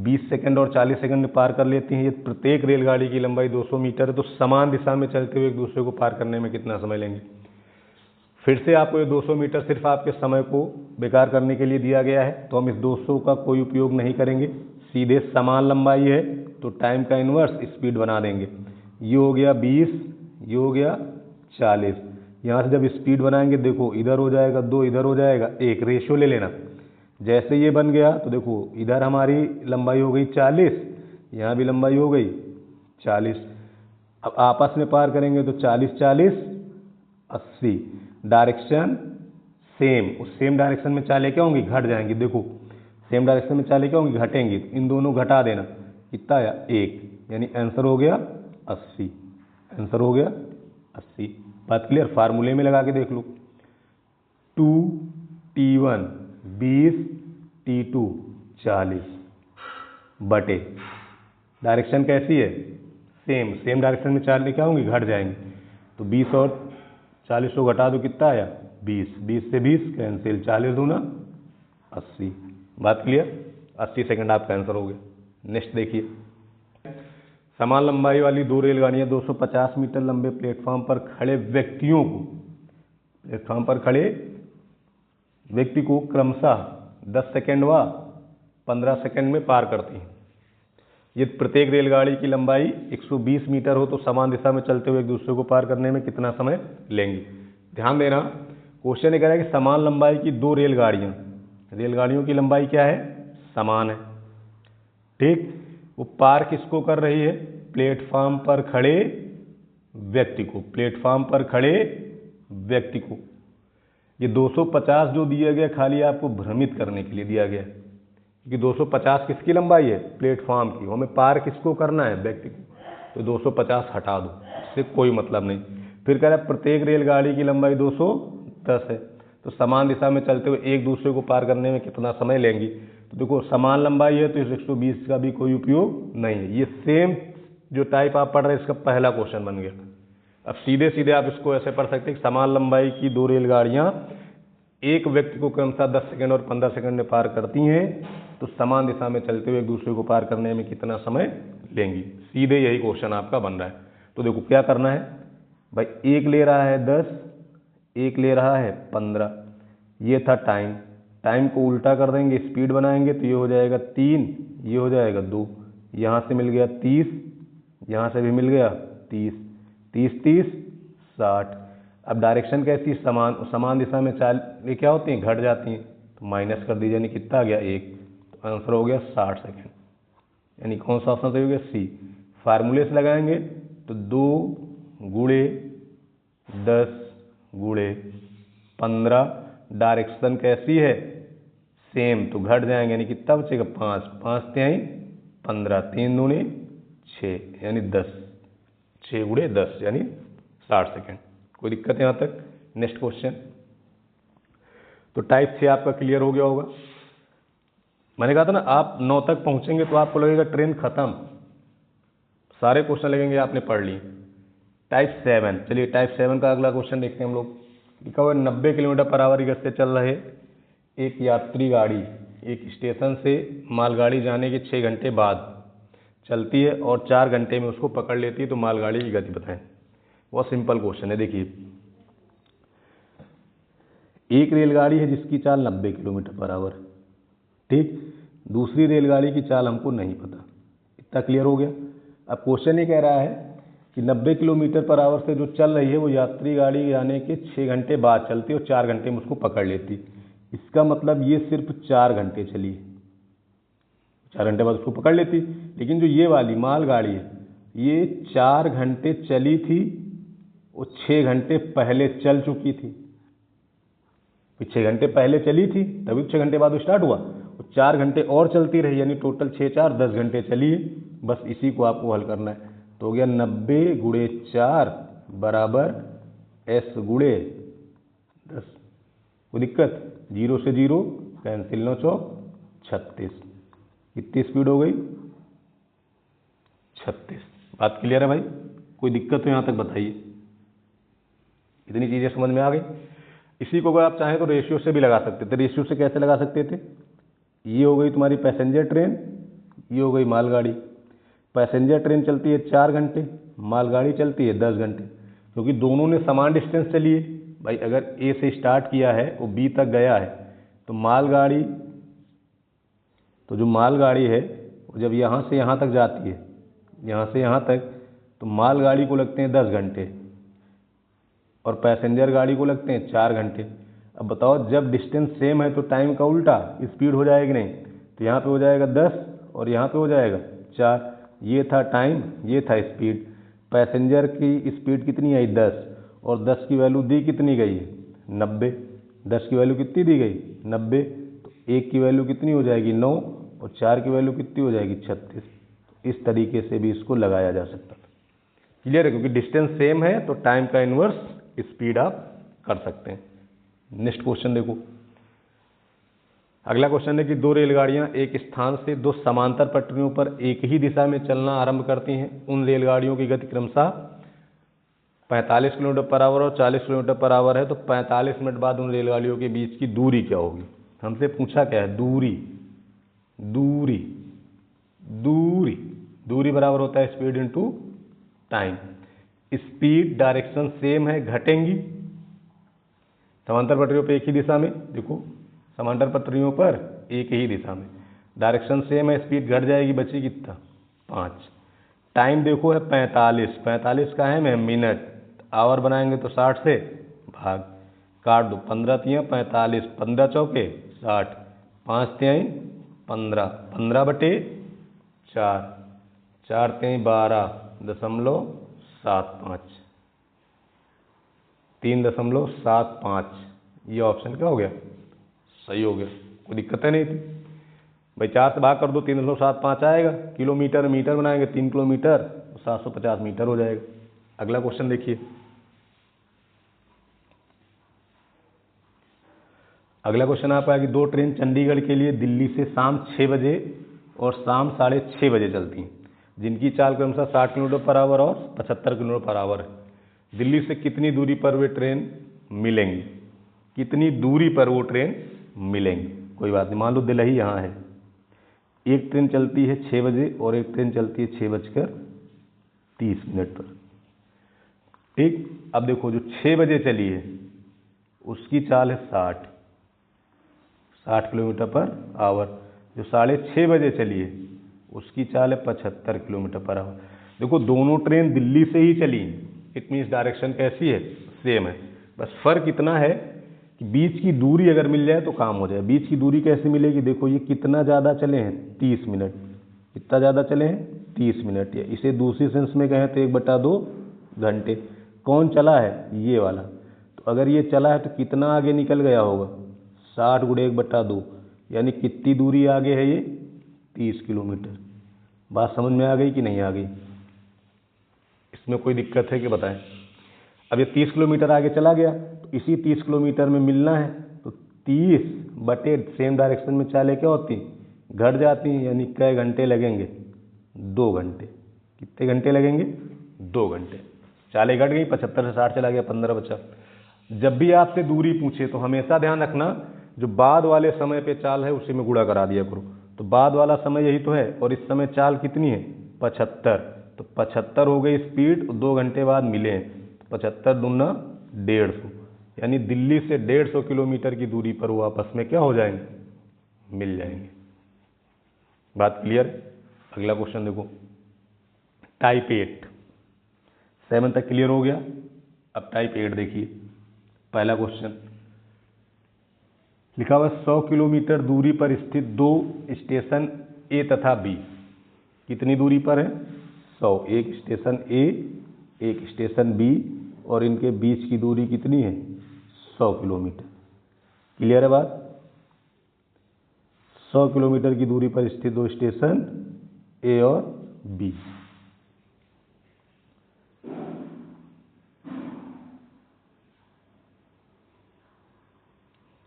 20 सेकंड और 40 सेकंड में पार कर लेती हैं। यदि प्रत्येक रेलगाड़ी की लंबाई 200 मीटर है तो समान दिशा में चलते हुए एक दूसरे को पार करने में कितना समय लेंगे? फिर से आपको ये 200 मीटर सिर्फ आपके समय को बेकार करने के लिए दिया गया है, तो हम इस 200 का कोई उपयोग नहीं करेंगे। सीधे समान लंबाई है तो टाइम का इन्वर्स स्पीड बना देंगे। ये हो गया 20, ये हो गया 40। यहाँ से जब स्पीड बनाएंगे देखो इधर हो जाएगा 2, इधर हो जाएगा 1। रेशियो ले लेना। जैसे ये बन गया तो देखो इधर हमारी लंबाई हो गई 40, यहाँ भी लंबाई हो गई 40। अब आपस में पार करेंगे तो 40 40 80, डायरेक्शन सेम, उस सेम डायरेक्शन में चालें क्या होंगी, घट जाएंगी। देखो सेम डायरेक्शन में चालें क्या होंगी, घटेंगी, तो इन दोनों घटा देना, कितना आया 1, यानी आंसर हो गया 80, आंसर हो गया 80। बात क्लियर, फार्मूले में लगा के देख लो, 2T1 20 T2 40 बटे डायरेक्शन कैसी है, सेम, सेम डायरेक्शन में चालें क्या होंगी, घट जाएंगी, तो 20 और 40 को घटा दो, कितना आया 20, 20 से 20 कैंसिल, 40 दूना 80। बात क्लियर, 80 सेकंड आपका आंसर हो गया। नेक्स्ट देखिए, समान लंबाई वाली दो रेलगाड़ियां 250 मीटर लंबे प्लेटफॉर्म पर खड़े व्यक्तियों को, प्लेटफॉर्म पर खड़े व्यक्ति को क्रमशः 10 सेकंड व 15 सेकंड में पार करती हैं। यदि प्रत्येक रेलगाड़ी की लंबाई 120 मीटर हो तो समान दिशा में चलते हुए एक दूसरे को पार करने में कितना समय लेंगी। ध्यान देना, क्वेश्चन ये कह रहा है कि समान लंबाई की दो रेलगाड़ियां, रेलगाड़ियों की लंबाई क्या है, समान है, ठीक, वो पार किसको कर रही है, प्लेटफॉर्म पर खड़े व्यक्ति को, प्लेटफॉर्म पर खड़े व्यक्ति को। ये 250 जो दिया गया खाली आपको भ्रमित करने के लिए दिया गया, कि 250 किसकी लंबाई है, प्लेटफॉर्म की, हमें पार किसको करना है, व्यक्ति को, तो 250 हटा दो, इससे कोई मतलब नहीं। फिर कह रहा है प्रत्येक रेलगाड़ी की लंबाई 210 है, तो समान दिशा में चलते हुए एक दूसरे को पार करने में कितना समय लेंगी। तो देखो समान लंबाई है तो इस 120 का भी कोई उपयोग नहीं है। ये सेम जो टाइप आप पढ़ रहे हैं इसका पहला क्वेश्चन बन गया। अब सीधे सीधे आप इसको ऐसे पढ़ सकते हैं कि समान लंबाई की दो रेलगाड़ियां एक व्यक्ति को क्रमशः 10 सेकंड और 15 सेकंड में पार करती हैं, तो समान दिशा में चलते हुए एक दूसरे को पार करने में कितना समय लेंगी। सीधे यही क्वेश्चन आपका बन रहा है। तो देखो क्या करना है भाई, एक ले रहा है 10, एक ले रहा है 15, ये था टाइम, टाइम को उल्टा कर देंगे, स्पीड बनाएंगे, तो ये हो जाएगा 3, ये हो जाएगा 2, यहाँ से मिल गया 30, यहाँ से भी मिल गया 30, 30 30 60। अब डायरेक्शन कैसी, समान, समान दिशा में चाल ये क्या होती हैं, घट जाती हैं, तो माइनस कर दीजिए, यानी कितना आ गया 1, तो आंसर हो गया 60 सेकेंड, यानी कौन सा ऑप्शन सही हो गया, सी। फार्मूले से लगाएंगे तो 2 गुणे 10 गुणे 15, डायरेक्शन कैसी है, सेम, तो घट जाएंगे, यानी कितना बचेगा 5, 5 तिहाई 15, 3 दूनी 6, यानी 10, 6 गुणे 10 यानी 60 सेकेंड। कोई दिक्कत है यहाँ तक। नेक्स्ट क्वेश्चन, तो टाइप 6 आपका क्लियर हो गया होगा। मैंने कहा था ना आप 9 तक पहुँचेंगे तो आपको लगेगा ट्रेन खत्म, सारे क्वेश्चन लगेंगे आपने पढ़ लिए। टाइप 7, चलिए टाइप 7 का अगला क्वेश्चन देखते हैं हम लोग। लिखा हुआ 90 किलोमीटर पर आवर गति से चल रहे एक यात्री गाड़ी एक स्टेशन से मालगाड़ी जाने के 6 घंटे बाद चलती है और 4 घंटे में उसको पकड़ लेती है, तो मालगाड़ी की गति बताएं। बहुत सिंपल क्वेश्चन है। देखिए एक रेलगाड़ी है जिसकी चाल 90 किलोमीटर पर आवर, ठीक, दूसरी रेलगाड़ी की चाल हमको नहीं पता, इतना क्लियर हो गया। अब क्वेश्चन ये कह रहा है कि 90 किलोमीटर पर आवर से जो चल रही है वो यात्री गाड़ी जाने के 6 घंटे बाद चलती है और 4 घंटे में उसको पकड़ लेती। इसका मतलब ये सिर्फ 4 घंटे चली, 4 घंटे बाद उसको पकड़ लेती। लेकिन जो ये वाली मालगाड़ी है ये 4 घंटे चली थी, वो 6 घंटे पहले चल चुकी थी, 6 घंटे पहले चली थी तभी 6 घंटे बाद स्टार्ट हुआ, वो 4 घंटे और चलती रही, यानी टोटल 6 4 10 घंटे चली है। बस इसी को आपको हल करना है। तो हो गया 90 गुणे 4 बराबर s गुणे 10। कोई दिक्कत, 0 से 0 कैंसिल, 9 चौक 36, कितनी स्पीड हो गई 36। बात क्लियर है भाई, कोई दिक्कत हो यहाँ तक बताइए। इतनी चीज़ें समझ में आ गई। इसी को अगर आप चाहें तो रेशियो से भी लगा सकते थे। रेशियो से कैसे लगा सकते थे, ये हो गई तुम्हारी पैसेंजर ट्रेन, ये हो गई मालगाड़ी। पैसेंजर ट्रेन चलती है 4 घंटे, मालगाड़ी चलती है 10 घंटे, क्योंकि दोनों ने समान डिस्टेंस चली है। भाई अगर ए से स्टार्ट किया है वो बी तक गया है, तो मालगाड़ी, तो जो मालगाड़ी है वो जब यहाँ से यहाँ तक जाती है, यहाँ से यहाँ तक, तो मालगाड़ी को लगते हैं 10 घंटे और पैसेंजर गाड़ी को लगते हैं 4 घंटे। अब बताओ जब डिस्टेंस सेम है तो टाइम का उल्टा स्पीड हो जाएगी नहीं, तो यहाँ पे हो जाएगा 10 और यहाँ पे हो जाएगा 4। ये था टाइम, ये था स्पीड। पैसेंजर की स्पीड कितनी आई 10, और 10 की वैल्यू दी कितनी गई है 90। 10 की वैल्यू कितनी दी गई 90, तो 1 की वैल्यू कितनी हो जाएगी 9, और 4 की वैल्यू कितनी हो जाएगी 36। इस तरीके से भी इसको लगाया जा सकता था। क्लियर है, क्योंकि डिस्टेंस सेम है तो टाइम का इन्वर्स स्पीड आप कर सकते हैं। नेक्स्ट क्वेश्चन देखो। अगला क्वेश्चन है कि दो रेलगाड़ियां एक स्थान से दो समांतर पटरियों पर एक ही दिशा में चलना आरंभ करती हैं। उन रेलगाड़ियों की गति क्रमशः 45 किलोमीटर पर आवर और 40 किलोमीटर पर आवर है, तो 45 मिनट बाद उन रेलगाड़ियों के बीच की दूरी क्या होगी। हमसे पूछा क्या है, दूरी। दूरी दूरी दूरी बराबर होता है speed into time. Speed direction same है, घटेंगी। समांतर पटरियों पर एक ही दिशा में, देखो समांतर पटरियों पर एक ही दिशा में डायरेक्शन सेम है, स्पीड घट जाएगी, बची कितना 5। टाइम देखो है 45, 45 का है में मिनट, आवर बनाएंगे तो 60 से भाग काट दो, 15 तियाँ 45, 15 चौके 60, 5 तिहाई 15, 15 बटे 4, 4 तिहाई 12.75, 3.75। ये ऑप्शन क्या हो गया, सही हो गया। कोई दिक्कत है नहीं थी भाई, 4 से भाग कर दो 3.75 आएगा। किलोमीटर मीटर बनाएंगे 3 किलोमीटर 750 मीटर हो जाएगा। अगला क्वेश्चन देखिए। अगला क्वेश्चन आपका है कि दो ट्रेन चंडीगढ़ के लिए दिल्ली से शाम 6 बजे और शाम 6:30 बजे चलती हैं, जिनकी चाल क्रमशः 60 किलोमीटर पर आवर और 75 किलोमीटर पर आवर है। दिल्ली से कितनी दूरी पर वे ट्रेन मिलेंगी। कितनी दूरी पर वो ट्रेन मिलेंगी। कोई बात नहीं, मान लो दिल्ली यहाँ है, एक ट्रेन चलती है 6 बजे और एक ट्रेन चलती है 6:30 पर। ठीक, अब देखो जो 6 बजे चली है उसकी चाल है 60 किलोमीटर पर आवर। जो 6:30 बजे चली है उसकी चाल है 75 किलोमीटर पर आवर। देखो दोनों ट्रेन दिल्ली से ही चली, इट मीन्स डायरेक्शन कैसी है, सेम है। बस फर्क इतना है कि बीच की दूरी अगर मिल जाए तो काम हो जाए। बीच की दूरी कैसे मिलेगी, देखो ये कितना ज़्यादा चले हैं 30 मिनट, कितना ज़्यादा चले हैं 30 मिनट, या इसे दूसरी सेंस में कहें तो 1/2 घंटे। कौन चला है, ये वाला। तो अगर ये चला है तो कितना आगे निकल गया होगा, 60 × 1/2, यानी कितनी दूरी आगे है ये 30 किलोमीटर। बात समझ में आ गई कि नहीं आ गई, इसमें कोई दिक्कत है कि बताएं। अब ये 30 किलोमीटर आगे चला गया तो इसी 30 किलोमीटर में मिलना है, तो 30 बटे सेम डायरेक्शन में चालें क्या होती, घट जाती हैं, यानी कई घंटे लगेंगे 2 घंटे। कितने घंटे लगेंगे 2 घंटे। चालें घट गई, 75 से 60 चला गया, 15 बचा। जब भी आपसे दूरी पूछे तो हमेशा ध्यान रखना जो बाद वाले समय पे चाल है उसी में गुणा करा दिया करो। तो बाद वाला समय यही तो है, और इस समय चाल कितनी है 75, तो 75 हो गई स्पीड, 2 घंटे बाद मिले हैं, 75 दूना 150, यानी दिल्ली से 150 किलोमीटर की दूरी पर वो आपस में क्या हो जाएंगे, मिल जाएंगे। बात क्लियर। अगला क्वेश्चन देखो, टाइप 8, 7 तक क्लियर हो गया। अब टाइप 8 देखिए। पहला क्वेश्चन लिखा हुआ 100 किलोमीटर दूरी पर स्थित 2 स्टेशन ए तथा बी। कितनी दूरी पर है 100, एक स्टेशन ए एक स्टेशन बी, और इनके बीच की दूरी कितनी है 100 किलोमीटर। क्लियर है बात। 100 किलोमीटर की दूरी पर स्थित 2 स्टेशन ए और बी।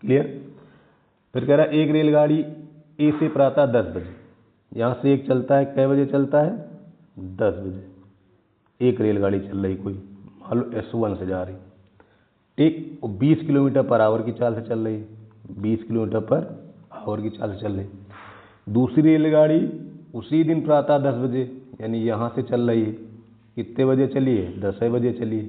क्लियर। फिर कह रहा है एक रेलगाड़ी ए से प्रातः 10 बजे, यहाँ से एक चलता है, कै बजे चलता है 10 बजे। एक रेलगाड़ी चल रही कोई, मान लो S1 से जा रही, ठीक, वो 20 किलोमीटर पर आवर की चाल से चल रही है, 20 किलोमीटर पर आवर की चाल से चल रही। दूसरी रेलगाड़ी उसी दिन प्रातः 10 बजे, यानी यहाँ से चल रही है, कितने बजे चली है 10 बजे चली है,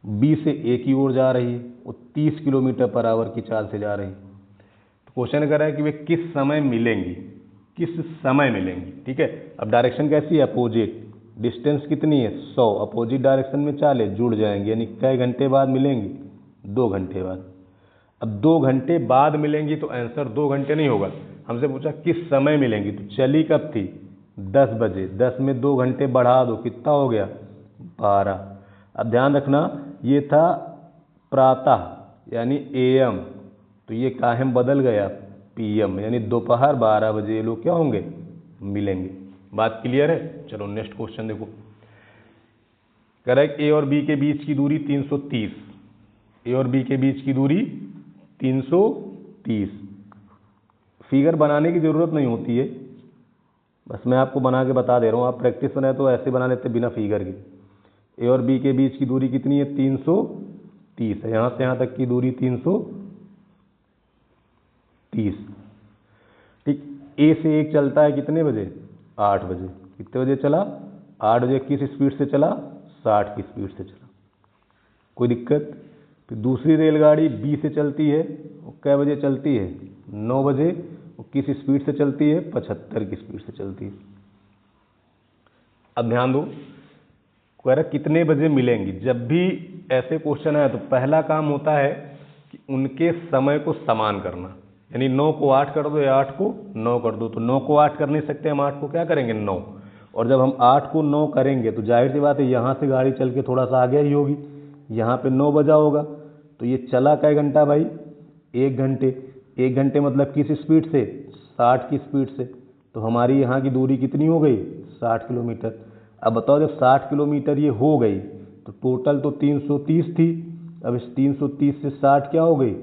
बी से ए की ओर जा रही है, वो 30 किलोमीटर पर आवर की चाल से जा रही है। तो क्वेश्चन कर रहा है कि वे किस समय मिलेंगी, किस समय मिलेंगी। ठीक है, अब डायरेक्शन कैसी है अपोजिट, डिस्टेंस कितनी है 100, अपोजिट डायरेक्शन में चालें जुड़ जाएंगे, यानी कई घंटे बाद मिलेंगी 2 घंटे बाद। अब 2 घंटे बाद मिलेंगी तो आंसर 2 घंटे नहीं होगा, हमसे पूछा किस समय मिलेंगी, तो चली कब थी 10 बजे, 10 में 2 घंटे बढ़ा दो, कितना हो गया 12। अब ध्यान रखना ये था प्रातः यानी एएम, तो ये कायम बदल गया पीएम यानी दोपहर 12 बजे ये लोग क्या होंगे, मिलेंगे। बात क्लियर है? चलो नेक्स्ट क्वेश्चन देखो। करेक्ट, ए और बी के बीच की दूरी 330, ए और बी के बीच की दूरी 330। फिगर बनाने की ज़रूरत नहीं होती है, बस मैं आपको बना के बता दे रहा हूँ, आप प्रैक्टिस बनाए तो ऐसे बना लेते बिना फिगर के। ए और बी के बीच की दूरी कितनी है, 330 है, यहाँ से यहाँ तक की दूरी 330। ठीक, ए से एक चलता है कितने बजे, 8 बजे, कितने बजे चला, 8 बजे, किस स्पीड से चला, 60 की स्पीड से चला, कोई दिक्कत। फिर दूसरी रेलगाड़ी बी से चलती है, वो कै बजे चलती है, 9 बजे, वो किस स्पीड से चलती है, 75 की स्पीड से चलती है। अब ध्यान दो, कह रहा कितने बजे मिलेंगी। जब भी ऐसे क्वेश्चन आए तो पहला काम होता है कि उनके समय को समान करना, यानी 9 को 8 कर दो या 8 को 9 कर दो। तो 9 को 8 कर नहीं सकते, हम 8 को क्या करेंगे, 9। और जब हम 8 को 9 करेंगे तो जाहिर सी बात है यहाँ से गाड़ी चल के थोड़ा सा आगे ही होगी, यहाँ पे 9 बजा होगा, तो ये चला कै घंटा भाई, 1 घंटे। 1 घंटे मतलब किस स्पीड से, 60 की स्पीड से। तो हमारी यहाँ की दूरी कितनी हो गई, 60 किलोमीटर। अब बताओ जब 60 किलोमीटर ये हो गई तो टोटल तो 330 थी, अब इस 330 से 60 क्या हो गई,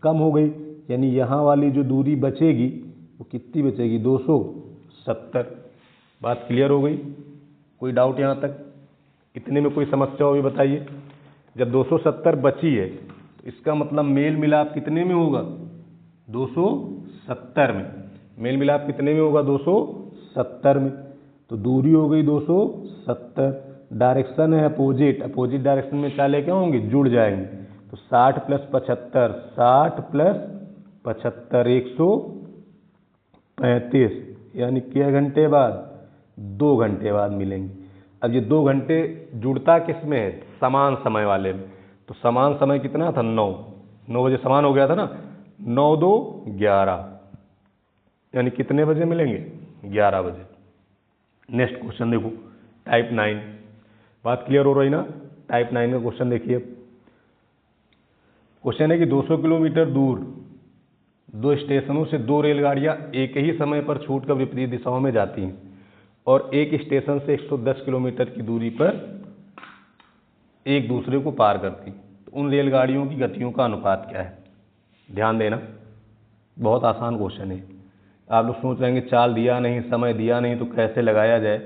कम हो गई, यानी यहाँ वाली जो दूरी बचेगी वो कितनी बचेगी, 270। बात क्लियर हो गई? कोई डाउट यहाँ तक? इतने में कोई समस्या होगी बताइए। जब 270 बची है तो इसका मतलब मेल मिलाप कितने में होगा, 270 में। मेल मिलाप कितने में होगा, 270 में। तो दूरी हो गई 270, डायरेक्शन है अपोजिट, अपोजिट डायरेक्शन में चाले क्या होंगे, जुड़ जाएंगे। तो 60 + 75, 60 + 75 135, यानी क्या घंटे बाद, 2 घंटे बाद मिलेंगे। अब ये 2 घंटे जुड़ता किस में है, समान समय वाले में। तो समान समय कितना था, 9 बजे समान हो गया था ना, 9 2 11, यानी कितने बजे मिलेंगे, 11 बजे। नेक्स्ट क्वेश्चन देखो, टाइप 9। बात क्लियर हो रही ना? टाइप 9 का क्वेश्चन देखिए। क्वेश्चन है कि 200 किलोमीटर दूर 2 स्टेशनों से 2 रेलगाड़ियां एक ही समय पर छूटकर विपरीत दिशाओं में जाती हैं और एक स्टेशन से 110 किलोमीटर की दूरी पर एक दूसरे को पार करती। तो उन रेलगाड़ियों की गतियों का अनुपात क्या है? ध्यान देना, बहुत आसान क्वेश्चन है। आप लोग सोच रहे हैं चाल दिया नहीं, समय दिया नहीं, तो कैसे लगाया जाए।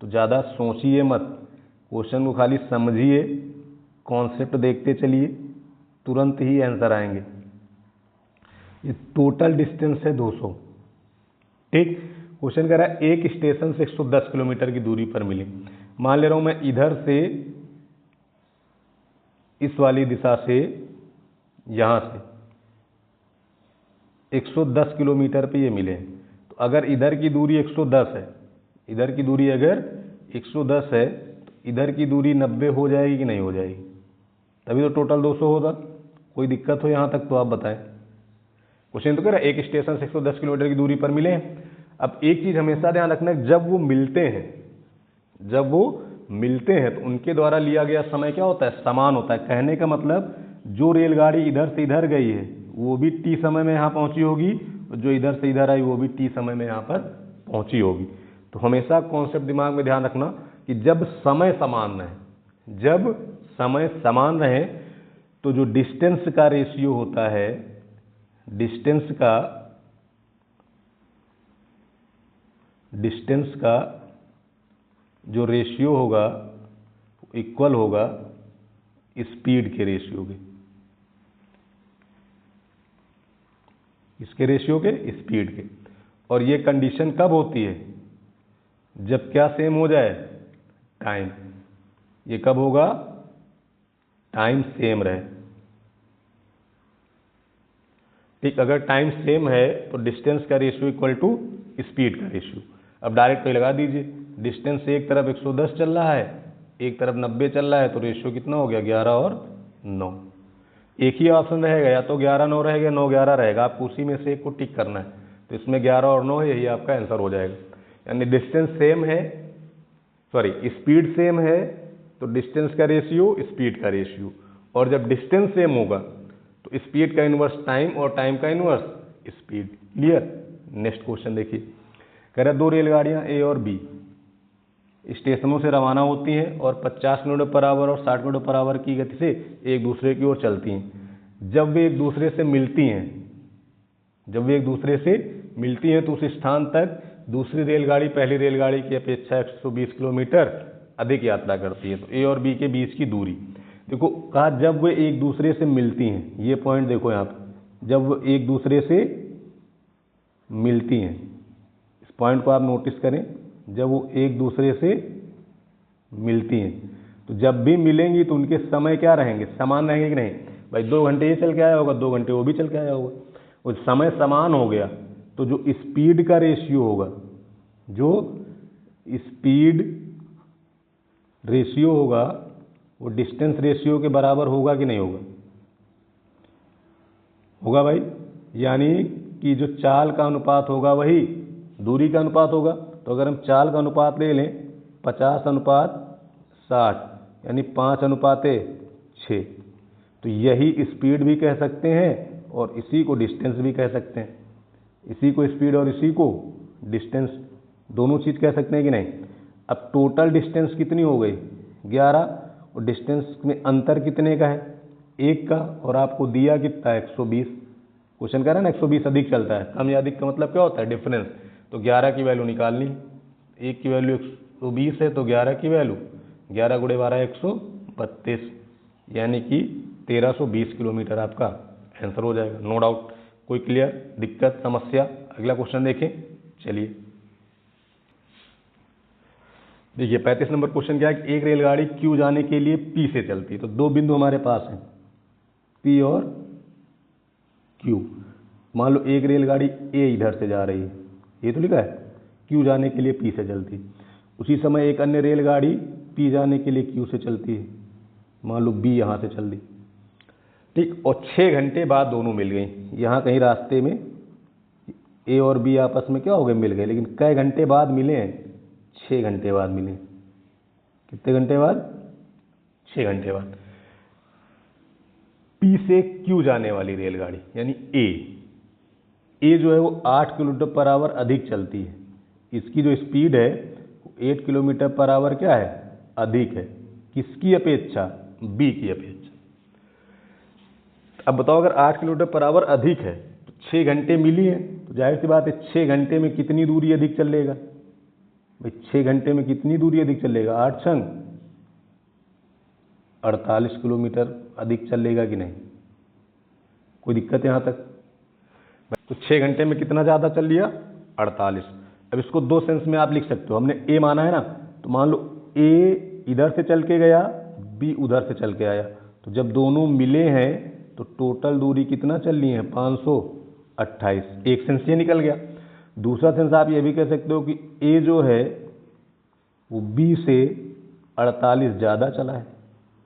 तो ज़्यादा सोचिए मत, क्वेश्चन को खाली समझिए, कॉन्सेप्ट देखते चलिए, तुरंत ही आंसर आएंगे। ये टोटल डिस्टेंस है 200। ठीक, क्वेश्चन कह रहा है एक स्टेशन से 110 किलोमीटर की दूरी पर मिले। मान ले रहा हूँ मैं इधर से, इस वाली दिशा से, यहाँ से 110 किलोमीटर पे ये मिले। तो अगर इधर की दूरी 110 है, इधर की दूरी अगर 110 है तो इधर की दूरी 90 हो जाएगी कि नहीं हो जाएगी? तभी तो टोटल 200 होगा। कोई दिक्कत हो यहाँ तक तो आप बताएं। क्वेश्चन तो कह रहा है एक स्टेशन से 110 किलोमीटर की दूरी पर मिले। अब एक चीज़ हमेशा ध्यान रखना, जब वो मिलते हैं, जब वो मिलते हैं तो उनके द्वारा लिया गया समय क्या होता है, समान होता है। कहने का मतलब जो रेलगाड़ी इधर से इधर गई है वो भी टी समय में यहाँ पहुँची होगी, और जो इधर से इधर आई वो भी टी समय में यहाँ पर पहुँची होगी। तो हमेशा कॉन्सेप्ट दिमाग में ध्यान रखना कि जब समय समान रहे, जब समय समान रहे तो जो डिस्टेंस का रेशियो होता है, डिस्टेंस का जो रेशियो होगा इक्वल होगा स्पीड के रेशियो के। इसके रेशियो के, स्पीड के। और ये कंडीशन कब होती है, जब क्या सेम हो जाए, टाइम। ये कब होगा, टाइम सेम रहे। ठीक, अगर टाइम सेम है तो डिस्टेंस का रेशियो इक्वल टू स्पीड का रेशियो। अब डायरेक्ट पे लगा दीजिए, डिस्टेंस एक तरफ 110 चल रहा है, एक तरफ 90 चल रहा है, तो रेशियो कितना हो गया, 11 और 9। एक ही ऑप्शन रहेगा, या तो 11 9 रहेगा, 9 11 रहेगा, आपको उसी में से एक को टिक करना है। तो इसमें 11 और 9 है, यही आपका आंसर हो जाएगा। यानी डिस्टेंस सेम है, सॉरी स्पीड सेम है तो डिस्टेंस का रेशियो स्पीड का रेशियो, और जब डिस्टेंस सेम होगा तो स्पीड का इन्वर्स टाइम और टाइम का inverse speed. Clear. Next question देखिए, कह रहा है दो रेलगाड़ियां ए और बी स्टेशनों से रवाना होती हैं और 50 किलोमीटर पर आवर और 60 किलोमीटर पर आवर की गति से एक दूसरे की ओर चलती हैं। जब वे एक दूसरे से मिलती हैं तो उस स्थान तक दूसरी रेलगाड़ी पहली रेलगाड़ी की अपेक्षा 120 किलोमीटर अधिक यात्रा करती है। तो ए और बी के बीच की दूरी देखो, कहा जब वे एक दूसरे से मिलती हैं, ये पॉइंट देखो यहाँ पर, जब वो एक दूसरे से मिलती हैं, इस पॉइंट को आप नोटिस करें, जब वो एक दूसरे से मिलती हैं तो जब भी मिलेंगी तो उनके समय क्या रहेंगे, समान रहेंगे कि नहीं। भाई 2 घंटे ये चल के आया होगा, 2 घंटे वो भी चल के आया होगा, वो समय समान हो गया तो जो स्पीड का रेशियो होगा, जो स्पीड रेशियो होगा वो डिस्टेंस रेशियो के बराबर होगा कि नहीं होगा, होगा भाई। यानी कि जो चाल का अनुपात होगा वही दूरी का अनुपात होगा। तो अगर हम चाल का अनुपात ले लें 50:60 यानी 5:6, तो यही स्पीड भी कह सकते हैं और इसी को डिस्टेंस भी कह सकते हैं। इसी को स्पीड और इसी को डिस्टेंस, दोनों चीज़ कह सकते हैं कि नहीं। अब टोटल डिस्टेंस कितनी हो गई 11, और डिस्टेंस में अंतर कितने का है 1 का, और आपको दिया कितना 120। क्वेश्चन कह रहा है ना 120 अधिक चलता है, कम या अधिक का मतलब क्या होता है, डिफरेंस। तो 11 की वैल्यू निकालनी, 1 की वैल्यू 120 है तो 11 की वैल्यू 11 × 12 132, यानी कि 1320 किलोमीटर आपका आंसर हो जाएगा। No doubt. कोई क्लियर दिक्कत समस्या। अगला क्वेश्चन देखें। चलिए देखिए 35 नंबर क्वेश्चन क्या है कि एक रेलगाड़ी क्यू जाने के लिए पी से चलती है। तो दो बिंदु हमारे पास हैं पी और क्यू। मान लो एक रेलगाड़ी ए इधर से जा रही है, ये तो लिखा है क्यू जाने के लिए पी से चलती है। उसी समय एक अन्य रेलगाड़ी पी जाने के लिए क्यू से चलती है, मान लो बी यहाँ से चल दी, ठीक। और 6 घंटे बाद दोनों मिल गई। यहाँ कहीं रास्ते में ए और बी आपस में क्या हो गए, मिल गए। लेकिन कई घंटे बाद मिले हैं, 6 घंटे बाद मिले। कितने घंटे बाद, 6 घंटे बाद। पी से क्यू जाने वाली रेलगाड़ी यानी ए जो है वो 8 किलोमीटर पर आवर अधिक चलती है। इसकी जो स्पीड है 8 किलोमीटर पर आवर क्या है, अधिक है। किसकी अपेक्षा, बी की अपेक्षा। अब बताओ अगर 8 किलोमीटर पर आवर अधिक है तो 6 घंटे मिली है, तो जाहिर सी बात है 6 घंटे में कितनी दूरी अधिक चलेगा भाई, 6 घंटे में कितनी दूरी अधिक चलेगा, 8 संग 48 किलोमीटर अधिक चलेगा कि नहीं। कोई दिक्कत यहाँ तक। तो 6 घंटे में कितना ज़्यादा चल लिया, 48। अब इसको दो सेंस में आप लिख सकते हो। हमने ए माना है ना, तो मान लो ए इधर से चल के गया, बी उधर से चल के आया, तो जब दोनों मिले हैं तो टोटल दूरी कितना चल ली है, 528। एक सेंस ये निकल गया। दूसरा सेंस आप ये भी कह सकते हो कि ए जो है वो बी से 48 ज़्यादा चला है।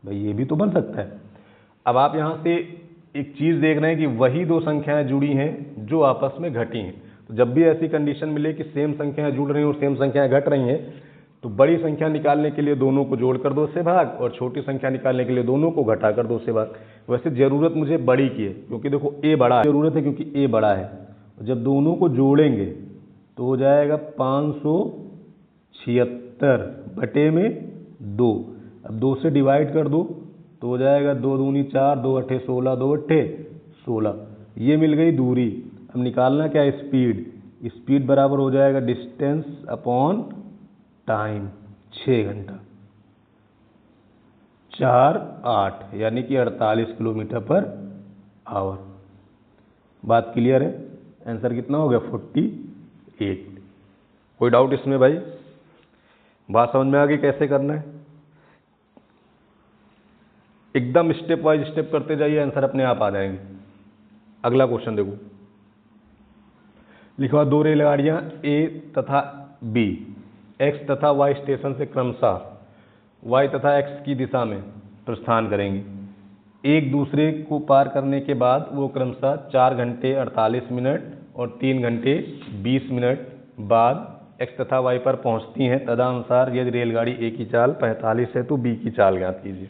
भाई ये भी तो बन सकता है। अब आप यहाँ से एक चीज़ देख रहे हैं कि वही दो संख्याएं जुड़ी हैं जो आपस में घटी हैं। तो जब भी ऐसी कंडीशन मिले कि सेम संख्याएं जुड़ रही हैं और सेम संख्याएं घट रही हैं, तो बड़ी संख्या निकालने के लिए दोनों को जोड़कर 2 से भाग, और छोटी संख्या निकालने के लिए दोनों को घटाकर 2 से भाग। वैसे ज़रूरत मुझे बड़ी की है क्योंकि देखो ए बड़ा है, ज़रूरत है क्योंकि ए बड़ा है। जब दोनों को जोड़ेंगे तो हो जाएगा 576 बटे में 2। अब 2 से डिवाइड कर दो तो हो जाएगा 2 दूनी 4, 2 अट्ठे 16, 2 अट्ठे 16। ये मिल गई दूरी। अब निकालना क्या है, स्पीड। स्पीड बराबर हो जाएगा डिस्टेंस अपॉन टाइम, 6 घंटा 4 8 यानी कि 48 किलोमीटर पर आवर। बात क्लियर है। आंसर कितना हो गया, 48। कोई डाउट इसमें भाई, बात समझ में आ गई कैसे करना है। एकदम स्टेप वाइज स्टेप करते जाइए, आंसर अपने आप आ जाएंगे। अगला क्वेश्चन देखो, लिखा 2 रेलगाड़ियां ए तथा बी एक्स तथा वाई स्टेशन से क्रमशः वाई तथा एक्स की दिशा में प्रस्थान करेंगी। एक दूसरे को पार करने के बाद वो क्रमशः 4 घंटे 48 मिनट और 3 घंटे 20 मिनट बाद एक्स तथा वाई पर पहुंचती हैं, तदनुसार यदि रेलगाड़ी ए की चाल 45 है तो बी की चाल ज्ञात कीजिए।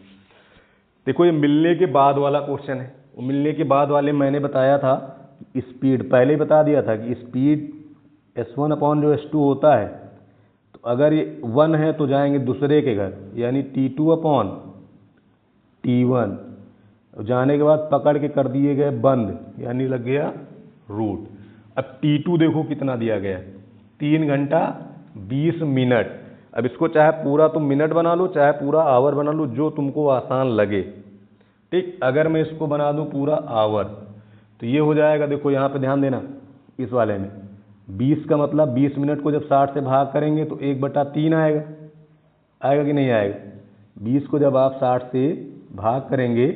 देखो ये मिलने के बाद वाला क्वेश्चन है। मिलने के बाद वाले मैंने बताया था स्पीड, पहले ही बता दिया था कि स्पीड s1 अपॉन जो s2 होता है, तो अगर ये 1 है तो जाएंगे दूसरे के घर, यानी t2 अपॉन t1। जाने के बाद पकड़ के कर दिए गए बंद, यानी लग गया रूट। अब t2 देखो कितना दिया गया है, 3 घंटा 20 मिनट। अब इसको चाहे पूरा तुम मिनट बना लो, चाहे पूरा आवर बना लो, जो तुमको आसान लगे। ठीक, अगर मैं इसको बना दूं पूरा आवर तो ये हो जाएगा, देखो यहाँ पे ध्यान देना, इस वाले में 20 का मतलब 20 मिनट को जब 60 से भाग करेंगे तो 1/3 आएगा। आएगा कि नहीं आएगा? 20 को जब आप 60 से भाग करेंगे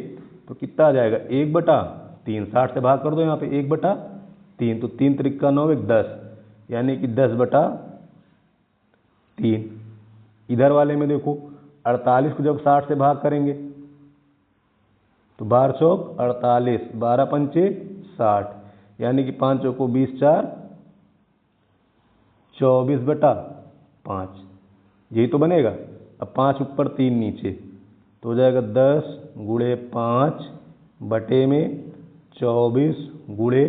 तो कितना आ जाएगा? 1/3। 60 से भाग कर दो यहाँ पे 1/3, तो 3 त्रिका 9 1 10, यानी कि 10/3। इधर वाले में देखो 48 को जब 60 से भाग करेंगे तो 12 चौक 48, 12 पंचे 60, यानी कि 5 चौको 20 4 24/5। यही तो बनेगा। अब 5 ऊपर 3 नीचे तो हो जाएगा 10 गुणे 5 बटे में 24 गुणे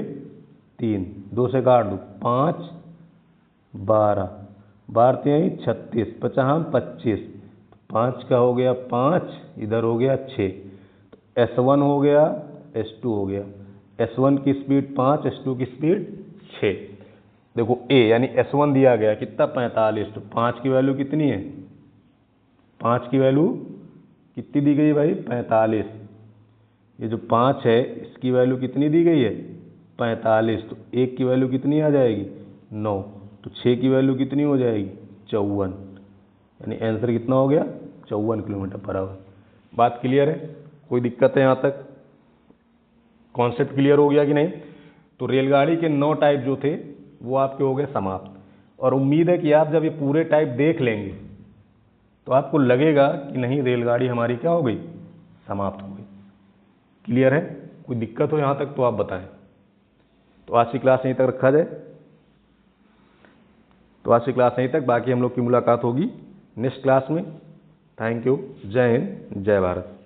3, 2 से काट दो 5 12, 12 3 36, 50 25, 5 का हो गया 5, इधर हो गया 6, तो S1 हो गया S2 हो गया। S1 की स्पीड 5, S2 की स्पीड 6। देखो A यानी S1 दिया गया कितना 45, तो 5 की वैल्यू कितनी है? 5 की वैल्यू कितनी दी गई भाई? 45। ये जो 5 है इसकी वैल्यू कितनी दी गई है? 45, तो 1 की वैल्यू कितनी आ जाएगी? 9, तो 6 की वैल्यू कितनी हो जाएगी? 54, यानी आंसर कितना हो गया? 54 किलोमीटर पर आवर। बात क्लियर है? कोई दिक्कत है यहाँ तक? कॉन्सेप्ट क्लियर हो गया कि नहीं? तो रेलगाड़ी के 9 टाइप जो थे वो आपके हो गए समाप्त, और उम्मीद है कि आप जब ये पूरे टाइप देख लेंगे तो आपको लगेगा कि नहीं, रेलगाड़ी हमारी क्या हो गई? समाप्त हो गई। क्लियर है? कोई दिक्कत हो यहाँ तक तो आप बताएं। तो आज की क्लास यहीं तक रखा जाए। तो आज की क्लास यहीं तक, बाकी हम लोग की मुलाकात होगी नेक्स्ट क्लास में। Thank you. जय हिंद, जय भारत।